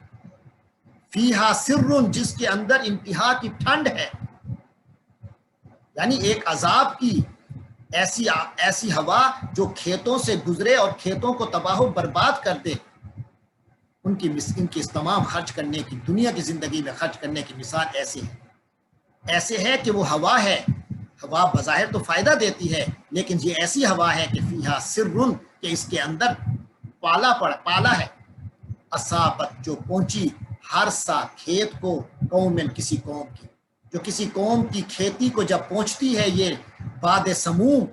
فیہا سر، جس کے اندر انتہا کی ٹھنڈ ہے، یعنی ایک عذاب کی ایسی ہوا جو کھیتوں سے گزرے اور کھیتوں کو تباہ و برباد کر دے، ان کی اس تمام خرچ کرنے کی، دنیا کی زندگی میں خرچ کرنے کی مثال ایسے ہے کہ وہ ہوا ہے، ہوا بظاہر تو فائدہ دیتی ہے، لیکن یہ ایسی ہوا ہے کہ فیہا سرٌ، کہ اس کے اندر پالا ہے، اصابت، جو پہنچی، ہر سا، کھیت کو، قومن، کسی قوم کی، جو کسی قوم کی کھیتی کو جب پہنچتی ہے یہ باد سموم،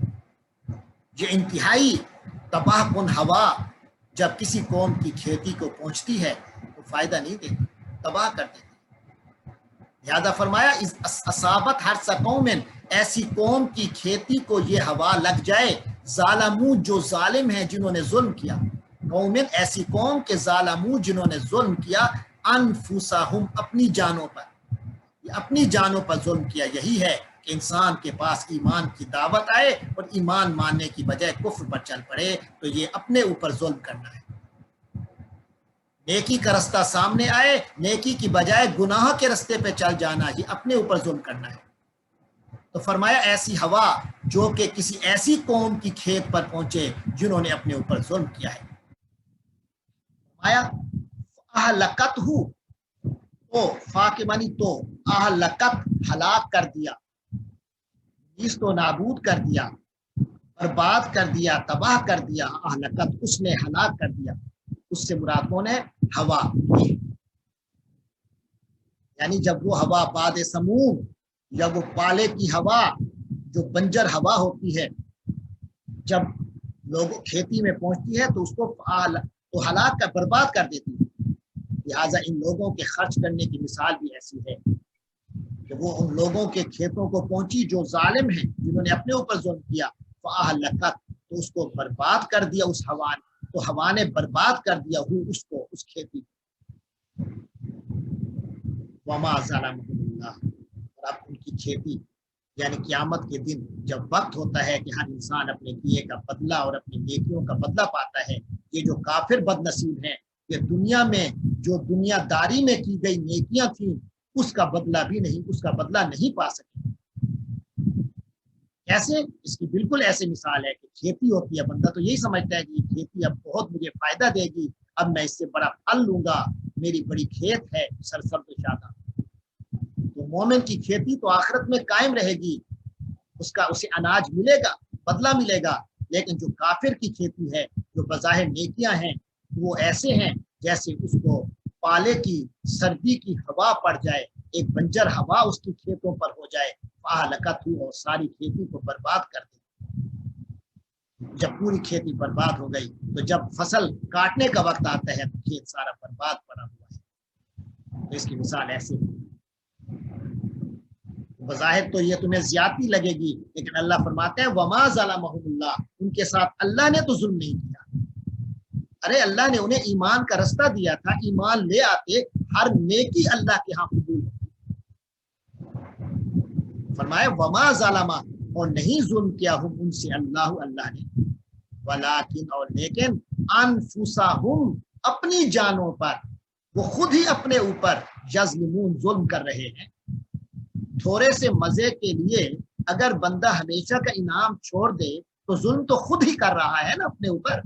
یہ انتہائی تباہ کن ہوا، جب کسی قوم کی کھیتی کو پہنچتی ہے تو فائدہ نہیں دیتی، تباہ کر دیتی۔ لہذا فرمایا اصابت ہر سا قومن، ایسی قوم کی کھیتی کو یہ ہوا لگ جائے، ظالمو، جو ظالم ہیں، جنہوں نے ظلم کیا، قومن، ایسی قوم کے ظالمو، جنہوں نے ظلم کیا، انفسہم، اپنی جانوں پر، اپنی جانوں پر ظلم کیا۔ یہی ہے کہ انسان کے پاس ایمان کی دعوت آئے اور ایمان ماننے کی بجائے کفر پر چل پڑے، تو یہ اپنے اوپر ظلم کرنا ہے۔ نیکی کا رستہ سامنے آئے، نیکی کی بجائے گناہ کے رستے پہ چل جانا، یہ اپنے اوپر ظلم کرنا ہے۔ تو فرمایا ایسی ہوا جو کہ کسی ایسی قوم کی کھیت پر پہنچے جنہوں نے اپنے اوپر ظلم کیا ہے۔ فرمایا اہلکت ہو، تو فا کے معنی تو، اہلکت، ہلاک کر دیا، اس کو نابود کر دیا، برباد کر دیا، تباہ کر دیا، اہلکت، اس نے ہلاک کر دیا، اس سے مراد کون ہے؟ ہوا، یعنی جب وہ ہوا باد سموم، یا وہ پالے کی ہوا جو بنجر ہوا ہوتی ہے، جب لوگ کھیتی میں پہنچتی ہے تو اس کو تو ہلاک کر، برباد کر دیتی ہے۔ لہٰذا ان لوگوں کے خرچ کرنے کی مثال بھی ایسی ہے کہ وہ ان لوگوں کے کھیتوں کو پہنچی جو ظالم ہیں، جنہوں نے اپنے اوپر ظلم کیا، فاہلکت، تو اس کو برباد کر دیا اس ہوا نے، تو ہوا نے برباد کر دیا اس کو، اس کھیتی کو۔ وما ظلمهم اللہ، اور اب ان کی کھیتی، یعنی قیامت کے دن جب وقت ہوتا ہے کہ ہر انسان اپنے کیے کا بدلہ اور اپنی نیکیوں کا بدلہ پاتا ہے، یہ جو کافر بد نصیب ہیں، یہ دنیا میں جو دنیا داری میں کی گئی نیکیاں تھیں اس کا بدلہ بھی نہیں، اس کا بدلہ نہیں پا سکے۔ کیسے؟ اس کی بالکل ایسے مثال ہے کہ کھیتی ہوتی ہے، بندہ تو یہی سمجھتا ہے کہ یہ کھیتی اب بہت مجھے فائدہ دے گی، اب میں اس سے بڑا پھل لوں گا، میری بڑی کھیت ہے سرسبز و شادہ۔ تو مومن کی کھیتی تو آخرت میں قائم رہے گی، اسے اناج ملے گا، بدلہ ملے گا، لیکن جو کافر کی کھیتی ہے، جو بظاہر نیکیاں ہیں، وہ ایسے ہیں جیسے اس کو پالے کی سردی کی ہوا پڑ جائے، ایک بنجر ہوا اس کی کھیتوں پر ہو جائے، فاہلکت ہو، اور ساری کھیتی کو برباد کر دے۔ جب پوری کھیتی برباد ہو گئی تو جب فصل کاٹنے کا وقت آتا ہے تو کھیت سارا برباد پڑا ہوا ہے. تو اس کی مثال ایسے بظاہر تو یہ تمہیں زیادتی لگے گی، لیکن اللہ فرماتے ہیں وما ظلمهم اللہ، ان کے ساتھ اللہ نے تو ظلم نہیں کیا. ارے اللہ نے انہیں ایمان کا رستہ دیا تھا، ایمان لے آتے، ہر نیکی اللہ کے ہاں قبول ہوتی. فرمایا وما ظلما، اور نہیں ظلم کیا ہم ان سے اللہ نے، ولیکن اور لیکن انفسہم، اپنی جانوں پر، وہ خود ہی اپنے اوپر یظلمون، ظلم کر رہے ہیں. تھوڑے سے مزے کے لیے اگر بندہ ہمیشہ کا انعام چھوڑ دے تو ظلم تو خود ہی کر رہا ہے نا اپنے اوپر.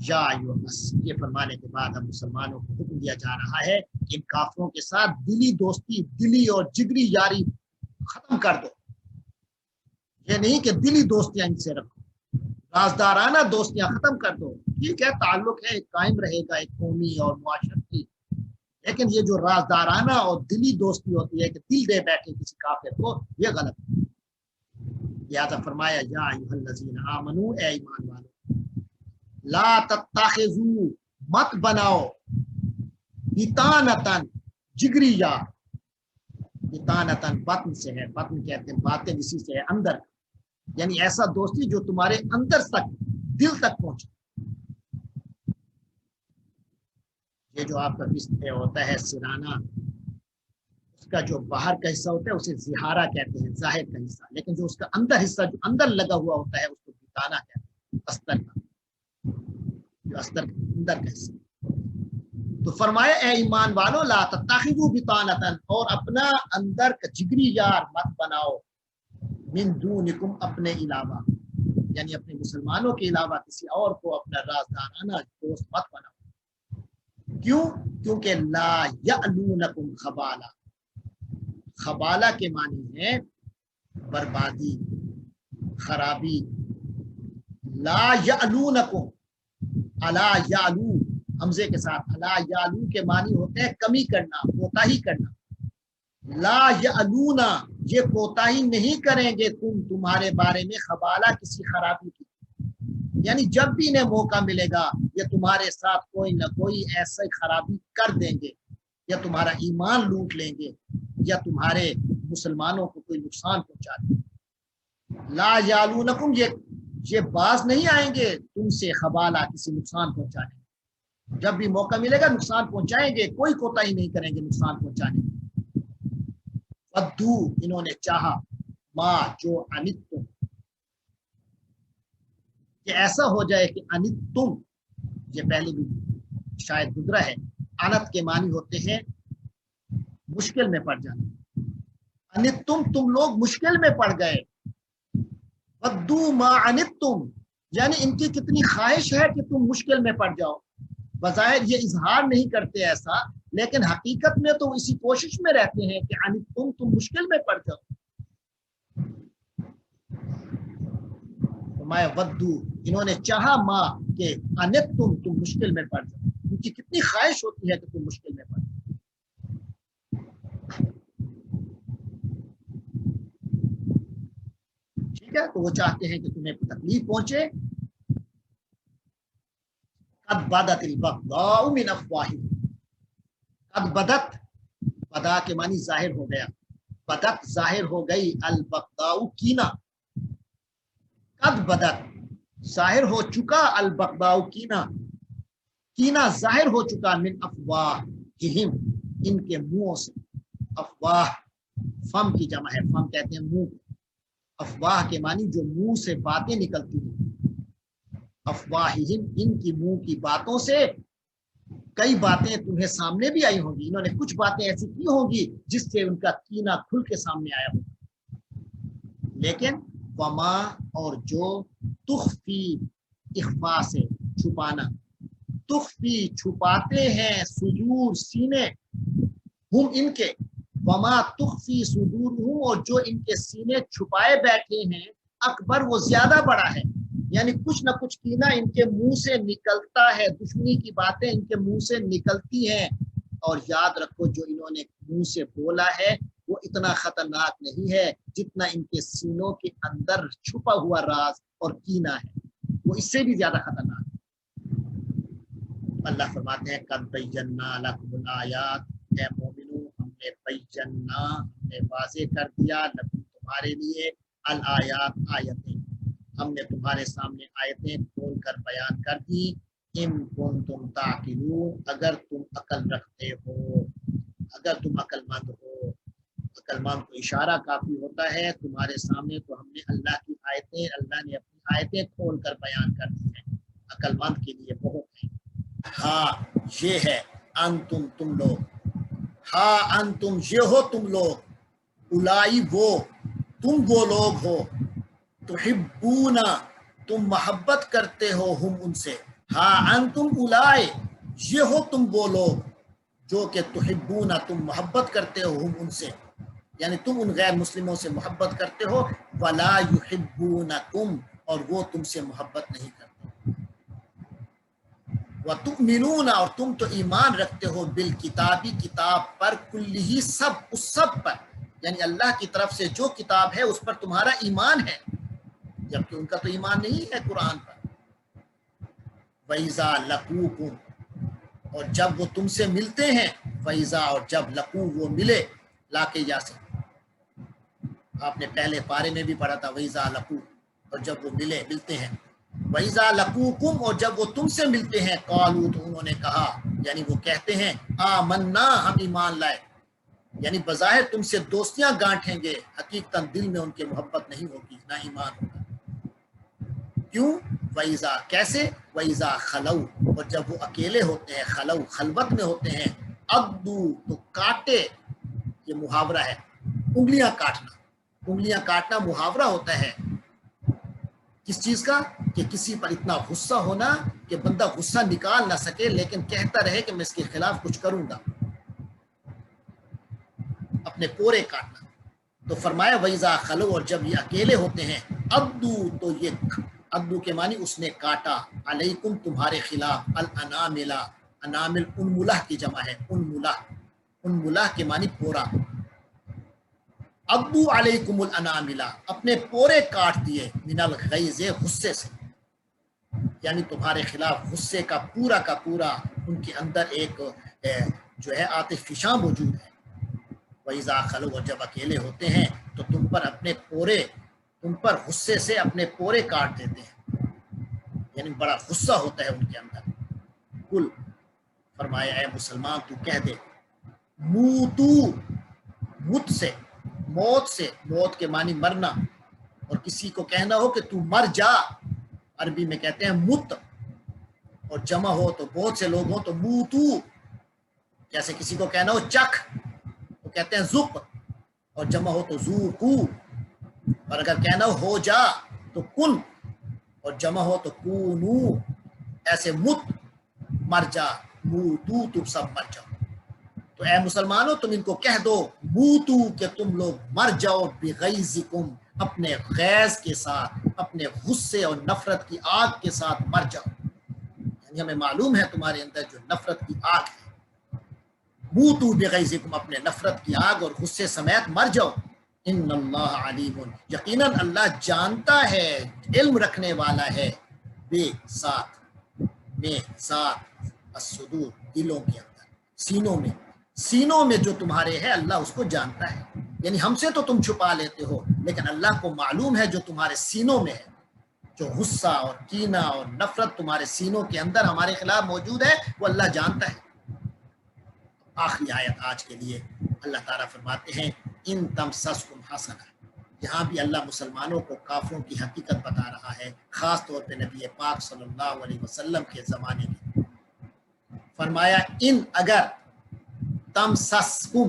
یا یہ فرمانے کے بعد اب مسلمانوں کو حکم دیا جا رہا ہے کہ ان کافروں کے ساتھ دلی دوستی، دلی اور جگری یاری ختم کر دو. یہ نہیں کہ دلی دوستیاں ان سے رکھو، رازدارانہ دوستیاں ختم کر دو. ٹھیک ہے تعلق ہے قائم رہے گا ایک قومی اور معاشرتی، لیکن یہ جو رازدارانہ اور دلی دوستی ہوتی ہے کہ دل دے بیٹھے کسی کافر کو، یہ غلط ہے. لہذا فرمایا یا ایھا الذین آمنو، اے ایمان والو، لا تتخذوا، مت بناؤ، بطانتن، جگری یار. بطانتن بطن سے ہے، بطن کہتے ہیں باطن، اسی سے ہے اندر، یعنی ایسا دوستی جو تمہارے اندر تک، دل تک پہنچے. یہ جو آپ کا قسط ہوتا ہے سرانہ، اس کا جو باہر کا حصہ ہوتا ہے اسے زہارہ کہتے ہیں، ظاہر کا حصہ، لیکن جو اس کا اندر حصہ جو اندر لگا ہوا ہوتا ہے اس کو بطانہ کہتے ہیں، استر کا، جو استر اندر کا حصہ. تو فرمایا اے ایمان والو لا تتخذوا بطانتن، اور اپنا اندر کا جگری یار مت بناؤ، من دونکم، اپنے علاوہ، یعنی اپنے مسلمانوں کے علاوہ کسی اور کو اپنا رازدارانہ دوست مت بناؤ. کیوں؟ کیونکہ لا یعلونکم خبالا، خبالہ کے معنی ہے بربادی، خرابی. لا یعلونکم، الا یعلو، حمزے کے ساتھ، الا یعلو کے معنی ہوتے ہیں کمی کرنا، کوتاہی کرنا. لا یعلونا، یہ کوتاہی نہیں کریں گے تمہارے بارے میں، خبالہ، کسی خرابی کی. یعنی جب بھی انہیں موقع ملے گا یہ تمہارے ساتھ کوئی نہ کوئی ایسی خرابی کر دیں گے، یا تمہارا ایمان لوٹ لیں گے، یا تمہارے مسلمانوں کو کوئی نقصان پہنچا دیں گے. لا یعلونکم، یہ باز نہیں آئیں گے تم سے خبالہ، کسی نقصان پہنچانے. جب بھی موقع ملے گا نقصان پہنچائیں گے، کوئی کوتاہی نہیں کریں گے نقصان پہنچانے. ودو، انہوں نے چاہا، ما، جو انتم، کہ ایسا ہو جائے کہ انتم، یہ پہلے بھی شاید گزرا ہے، انت کے معنی ہوتے ہیں مشکل میں پڑ جانا. انتم، تم لوگ مشکل میں پڑ گئے. ودو ما انتم، یعنی ان کی کتنی خواہش ہے کہ تم مشکل میں پڑ جاؤ. بظاہر یہ اظہار نہیں کرتے ایسا، لیکن حقیقت میں تو اسی کوشش میں رہتے ہیں کہ تم مشکل میں پڑ جاؤ. میں ودو، انہوں نے چاہا، ماں کہ انتم، تم مشکل میں پڑ جاؤ. ان کی کتنی خواہش ہوتی ہے کہ تم مشکل میں پڑ جاؤ. ٹھیک ہے، تو وہ چاہتے ہیں کہ تمہیں تکلیف پہنچے. قد بدت البغضاء من افواہہم، قد بدت، بدا کے معنی ظاہر ہو گیا، بدت ظاہر ہو گئی، البغضاء کینہ، قد بدت ظاہر ہو چکا، البغضاء کینہ، کینہ ظاہر ہو چکا، من افواہہم، ان کے منہوں سے. افواہ فم کی جمع ہے، فم کہتے ہیں منہ. افواہ کے معنی جو منہ سے باتیں نکلتی ہیں. افواہہم، ان کی منہ کی باتوں سے. کئی باتیں تمہیں سامنے بھی آئی ہوں گی، انہوں نے کچھ باتیں ایسی کی ہوں گی جس سے ان کا کینہ کھل کے سامنے آیا ہوگا. لیکن وما، اور جو، تخفی، اخفا سے چھپانا، تخفی چھپاتے ہیں، صدور سینے، ہم ان کے، وما تخفی صدورہم، اور جو ان کے سینے چھپائے بیٹھے ہیں، اکبر، وہ زیادہ بڑا ہے. یعنی کچھ نہ کچھ کینہ ان کے منہ سے نکلتا ہے، دشمنی کی باتیں ان کے منہ سے نکلتی ہیں. اور یاد رکھو جو انہوں نے منہ سے بولا ہے وہ اتنا خطرناک نہیں ہے جتنا ان کے سینوں کے اندر چھپا ہوا راز اور کینہ ہے، وہ اس سے بھی زیادہ خطرناک ہے۔ اللہ فرماتے ہیں قد بینا لکم الآیات، اے مومنو ہم نے بینا، ہم نے واضح کر دیا لکم تمہارے لیے الآیات آیتیں، ہم نے تمہارے سامنے آیتیں کھول کر بیان کر دی، ان کنتم تعقلون، اگر تم عقل رکھتے ہو، اگر تم عقل مند ہو۔ عقل مند کو اشارہ کافی ہوتا ہے، تمہارے سامنے تو ہم نے اللہ کی آیتیں، اللہ نے اپنی آیتیں کھول کر بیان کر دی ہیں، عقل مند کے لیے بہت ہے۔ ہاں یہ ہے انتم، تم لوگ، ہاں انتم یہ ہو تم لوگ، الائی وہ، تم وہ لوگ ہو، تحبون تم محبت کرتے ہو، ہم ان سے، ہاں انتم الائی یہ ہو تم وہ لوگ جو کہ تحبون تم محبت کرتے ہو، ہم ان سے، یعنی تم ان غیر مسلموں سے محبت کرتے ہو، ولا یحبونکم اور وہ تم سے محبت نہیں کرتے، وَتُؤْمِنُونَ اور تم تو ایمان رکھتے ہو، بالکتابی کتاب پر، کلہ سب، اس سب پر، یعنی اللہ کی طرف سے جو کتاب ہے اس پر تمہارا ایمان ہے، جبکہ ان کا تو ایمان نہیں ہے قرآن پر۔ وَإِذَا لَقُوكُمْ اور جب وہ تم سے ملتے ہیں، وَإِذَا اور جب لقو وہ ملے، لا کے یا سے آپ نے پہلے پارے میں بھی پڑھا تھا، وَإِذَا لَقُو اور جب وہ ملے، ملتے ہیں، وَإِذَا لَقُوكُمْ اور جب وہ تم سے ملتے ہیں، قالوا تو انہوں نے کہا، یعنی وہ کہتے ہیں آمنا ہم ایمان لائے، یعنی بظاہر تم سے دوستیاں گانٹھیں گے، حقیقتاً دل میں ان کے محبت نہیں ہوگی، نہ ایمان ہوگا۔ کیوں؟ وَإِذَا کیسے؟ وَإِذَا خَلَوْا اور جب وہ اکیلے ہوتے ہیں، خلو خلوت میں ہوتے ہیں، عَضُّوا تو کاٹے، یہ محاورہ ہے، انگلیاں کاٹنا، انگلیاں کاٹنا محاورہ ہوتا ہے، کس چیز کا؟ کہ کسی پر اتنا غصہ ہونا کہ بندہ غصہ نکال نہ سکے لیکن کہتا رہے کہ میں اس کے خلاف کچھ کروں گا، اپنے پورے کاٹنا۔ تو فرمایا وَإِذَا خَلَوْا اور جب یہ اکیلے ہوتے ہیں، عَضُّوا تو یہ عَضُّوا کے معنی اس نے کاٹا، علیکم تمہارے خلاف، الانامل، انامل انملہ کی جمع ہے، انملہ، انملہ کے معنی پورا، عَضُّوا علیکم الانامل اپنے پورے کاٹ دیے، من الغیظ غصے سے، یعنی تمہارے خلاف غصے کا پورا ان کے اندر ایک جو ہے عاطف فشاں موجود ہے۔ وَإِذَا خَلَوْا اور جب اکیلے ہوتے ہیں تو تم پر غصے سے اپنے پورے کاٹ دیتے ہیں، یعنی بڑا غصہ ہوتا ہے ان کے اندر۔ کل فرمایا اے مسلمان تو کہہ دے، موتو مت سے، موت سے، موت کے معنی مرنا، اور کسی کو کہنا ہو کہ تو مر جا، عربی میں کہتے ہیں مت، اور جمع ہو تو بہت سے لوگ ہوں تو موتو، جیسے کسی کو کہنا ہو چکھ تو کہتے ہیں ذق، اور جمع ہو تو ذوقو، اور اگر کہنا ہو جا تو کن، اور جمع ہو تو کونو، ایسے مت مر جا، موتو تم سب مر جاؤ۔ تو اے مسلمانوں تم ان کو کہہ دو موتو کہ تم لوگ مر جاؤ، بغیظکم اپنے غیظ کے ساتھ، اپنے غصے اور نفرت کی آگ کے ساتھ مر جاؤ، یعنی ہمیں معلوم ہے تمہارے اندر جو نفرت کی آگ ہے، موتو بغیظکم اپنے نفرت کی آگ اور غصے سمیت مر جاؤ، ان اللہ علیم یقیناً اللہ جانتا ہے، علم رکھنے والا ہے، بے ذات الصدور دلوں کے اندر، سینوں میں جو تمہارے ہے اللہ اس کو جانتا ہے، یعنی ہم سے تو تم چھپا لیتے ہو لیکن اللہ کو معلوم ہے جو تمہارے سینوں میں ہے، جو غصہ اور کینہ اور نفرت تمہارے سینوں کے اندر ہمارے خلاف موجود ہے وہ اللہ جانتا ہے۔ آخری آیت آج کے لیے اللہ تعالیٰ فرماتے ہیں ان تمسسکم حسنہ، یہاں بھی اللہ مسلمانوں کو کافروں کی حقیقت بتا رہا ہے، خاص طور پہ نبی پاک صلی اللہ علیہ وسلم کے زمانے میں۔ فرمایا ان اگر، تمسسکم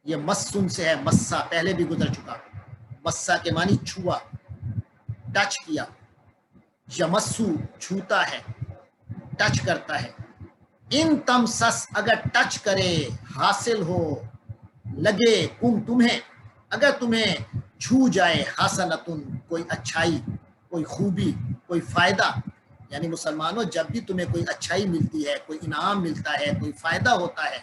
یہ مسن سے ہے، مسا پہلے بھی گزر چکا، مسا کے معنی چھوا، ٹچ کیا، یمسو چھوتا ہے، ٹچ کرتا ہے، ان تمسس اگر ٹچ کرے، حاصل ہو، لگے، کم تمہیں، اگر تمہیں چھو جائے، حسنتن کوئی اچھائی، کوئی خوبی، کوئی فائدہ، یعنی مسلمانوں جب بھی تمہیں کوئی اچھائی ملتی ہے، کوئی انعام ملتا ہے، کوئی فائدہ ہوتا ہے،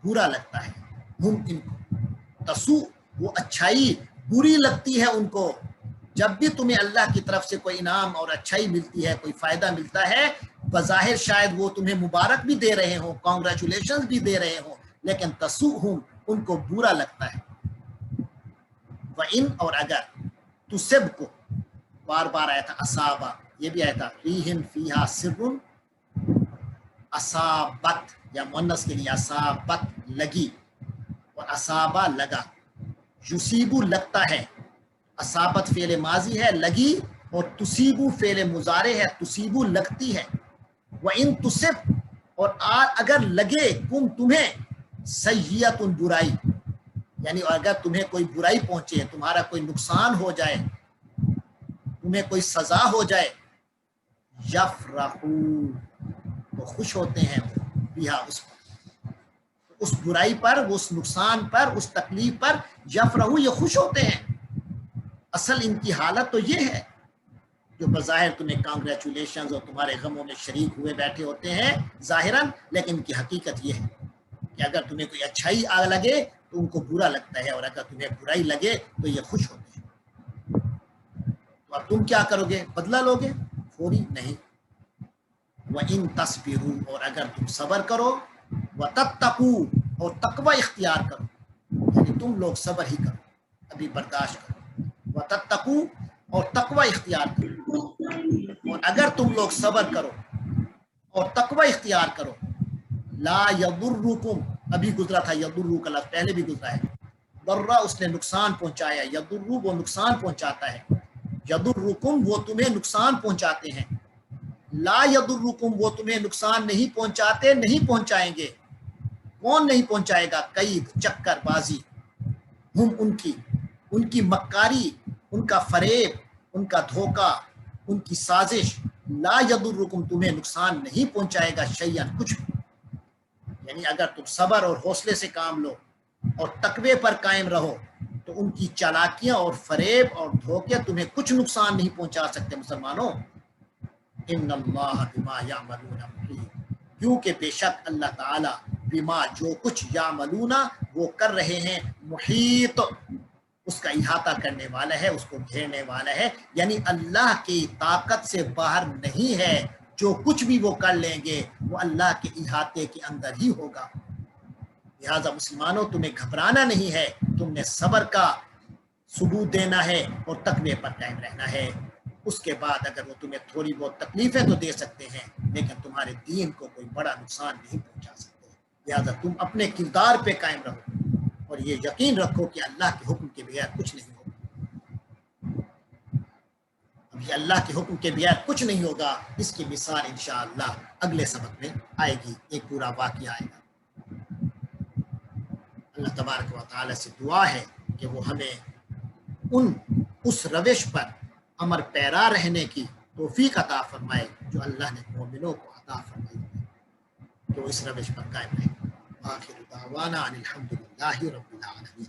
برا لگتا ہے، ہم ان کو تسو وہ اچھائی بری لگتی ہے ان کو. جب بھی تمہیں اللہ کی طرف سے کوئی انعام اور اچھائی ملتی ہے، کوئی فائدہ ملتا ہے، بظاہر شاید وہ تمہیں مبارک بھی دے رہے ہوں، کانگریچولیشنز بھی دے رہے ہوں، لیکن تسوہم ان کو برا لگتا ہے. وَإِن اور اگر تصب کو بار بار آیا تھا اصابہ، یہ بھی آیا تھا ریہن فیہا سر، اصابت یا مؤنث کے لیے اصابت لگی، اور اصابہ لگا، یصیبو لگتا ہے، اصابت فعل ماضی ہے لگی، اور تصیبو فعل مضارع ہے تصیبو لگتی ہے. وَإِن تصب اور اگر لگے کم تمہیں سیئۃ برائی، یعنی اگر تمہیں کوئی برائی پہنچے، تمہارا کوئی نقصان ہو جائے، تمہیں کوئی سزا ہو جائے، یفرحو تو خوش ہوتے ہیں بہا اس برائی پر، اس نقصان پر، اس تکلیف پر، یفرحو یہ خوش ہوتے ہیں. اصل ان کی حالت تو یہ ہے جو بظاہر تمہیں کانگریچولیشنز اور تمہارے غموں میں شریک ہوئے بیٹھے ہوتے ہیں ظاہراً، لیکن ان کی حقیقت یہ ہے کہ اگر تمہیں کوئی اچھائی لگے تو ان کو برا لگتا ہے، اور اگر تمہیں برائی لگے تو یہ خوش ہوتے ہیں. تو اب تم کیا کرو گے؟ بدلہ لو گے؟ فوری نہیں. وَإِن تَصْبِرُوا اور اگر تم صبر کرو، وَتَتَّقُوا اور تقوی اختیار کرو، یعنی تم لوگ صبر ہی کرو، ابھی برداشت کرو. وَتَتَّقُوا اور تقوی اختیار کرو، اور اگر تم لوگ صبر کرو اور تقوی اختیار کرو، لا یضرکم ابھی گزرا تھا، یضرو کا لفظ پہلے بھی گزرا ہے، ضرہ اس نے نقصان پہنچایا، یضرو وہ نقصان پہنچاتا ہے، یضرکم وہ تمہیں نقصان پہنچاتے ہیں، لا یضرکم وہ تمہیں نقصان نہیں پہنچاتے، نہیں پہنچائیں گے. کون نہیں پہنچائے گا؟ قید چکر بازی، ہم ان کی مکاری، ان کا فریب، ان کا دھوکہ، ان کی سازش. لا یضرکم تمہیں نقصان نہیں پہنچائے گا شیئا کچھ بھی. یعنی اگر تم صبر اور حوصلے سے کام لو اور تقوی پر قائم رہو تو ان کی چالاکیاں اور فریب اور دھوکے تمہیں کچھ نقصان نہیں پہنچا سکتے. مسلمانوں، ان اللہ بما یعملون محیط، کیونکہ بے شک اللہ تعالی بما جو کچھ یعملون وہ کر رہے ہیں، محیط اس کا احاطہ کرنے والا ہے، اس کو گھیرنے والا ہے. یعنی اللہ کی طاقت سے باہر نہیں ہے، جو کچھ بھی وہ کر لیں گے وہ اللہ کے احاطے کے اندر ہی ہوگا. لہٰذا مسلمانوں، تمہیں گھبرانا نہیں ہے، تم نے صبر کا ثبوت دینا ہے اور تقوی پر قائم رہنا ہے. اس کے بعد اگر وہ تمہیں تھوڑی بہت تکلیفیں تو دے سکتے ہیں، لیکن تمہارے دین کو کوئی بڑا نقصان نہیں پہنچا سکتے. لہٰذا تم اپنے کردار پہ قائم رہو اور یہ یقین رکھو کہ اللہ کے حکم کے بغیر کچھ نہیں ہوگا. اب یہ اللہ کے حکم کے بغیر کچھ نہیں ہوگا، اس کی مثال انشاءاللہ اگلے سبق میں آئے گی، ایک پورا واقعہ آئے گا. اللہ تبارک و تعالی سے دعا ہے کہ وہ ہمیں اس روش پر امر پیرا رہنے کی توفیق عطا فرمائے جو اللہ نے مومنوں کو عطا فرمائی ہے، کہ وہ اس روش پر قائم رہے. آخر دعوانا ان الحمد للہ رب العالمین.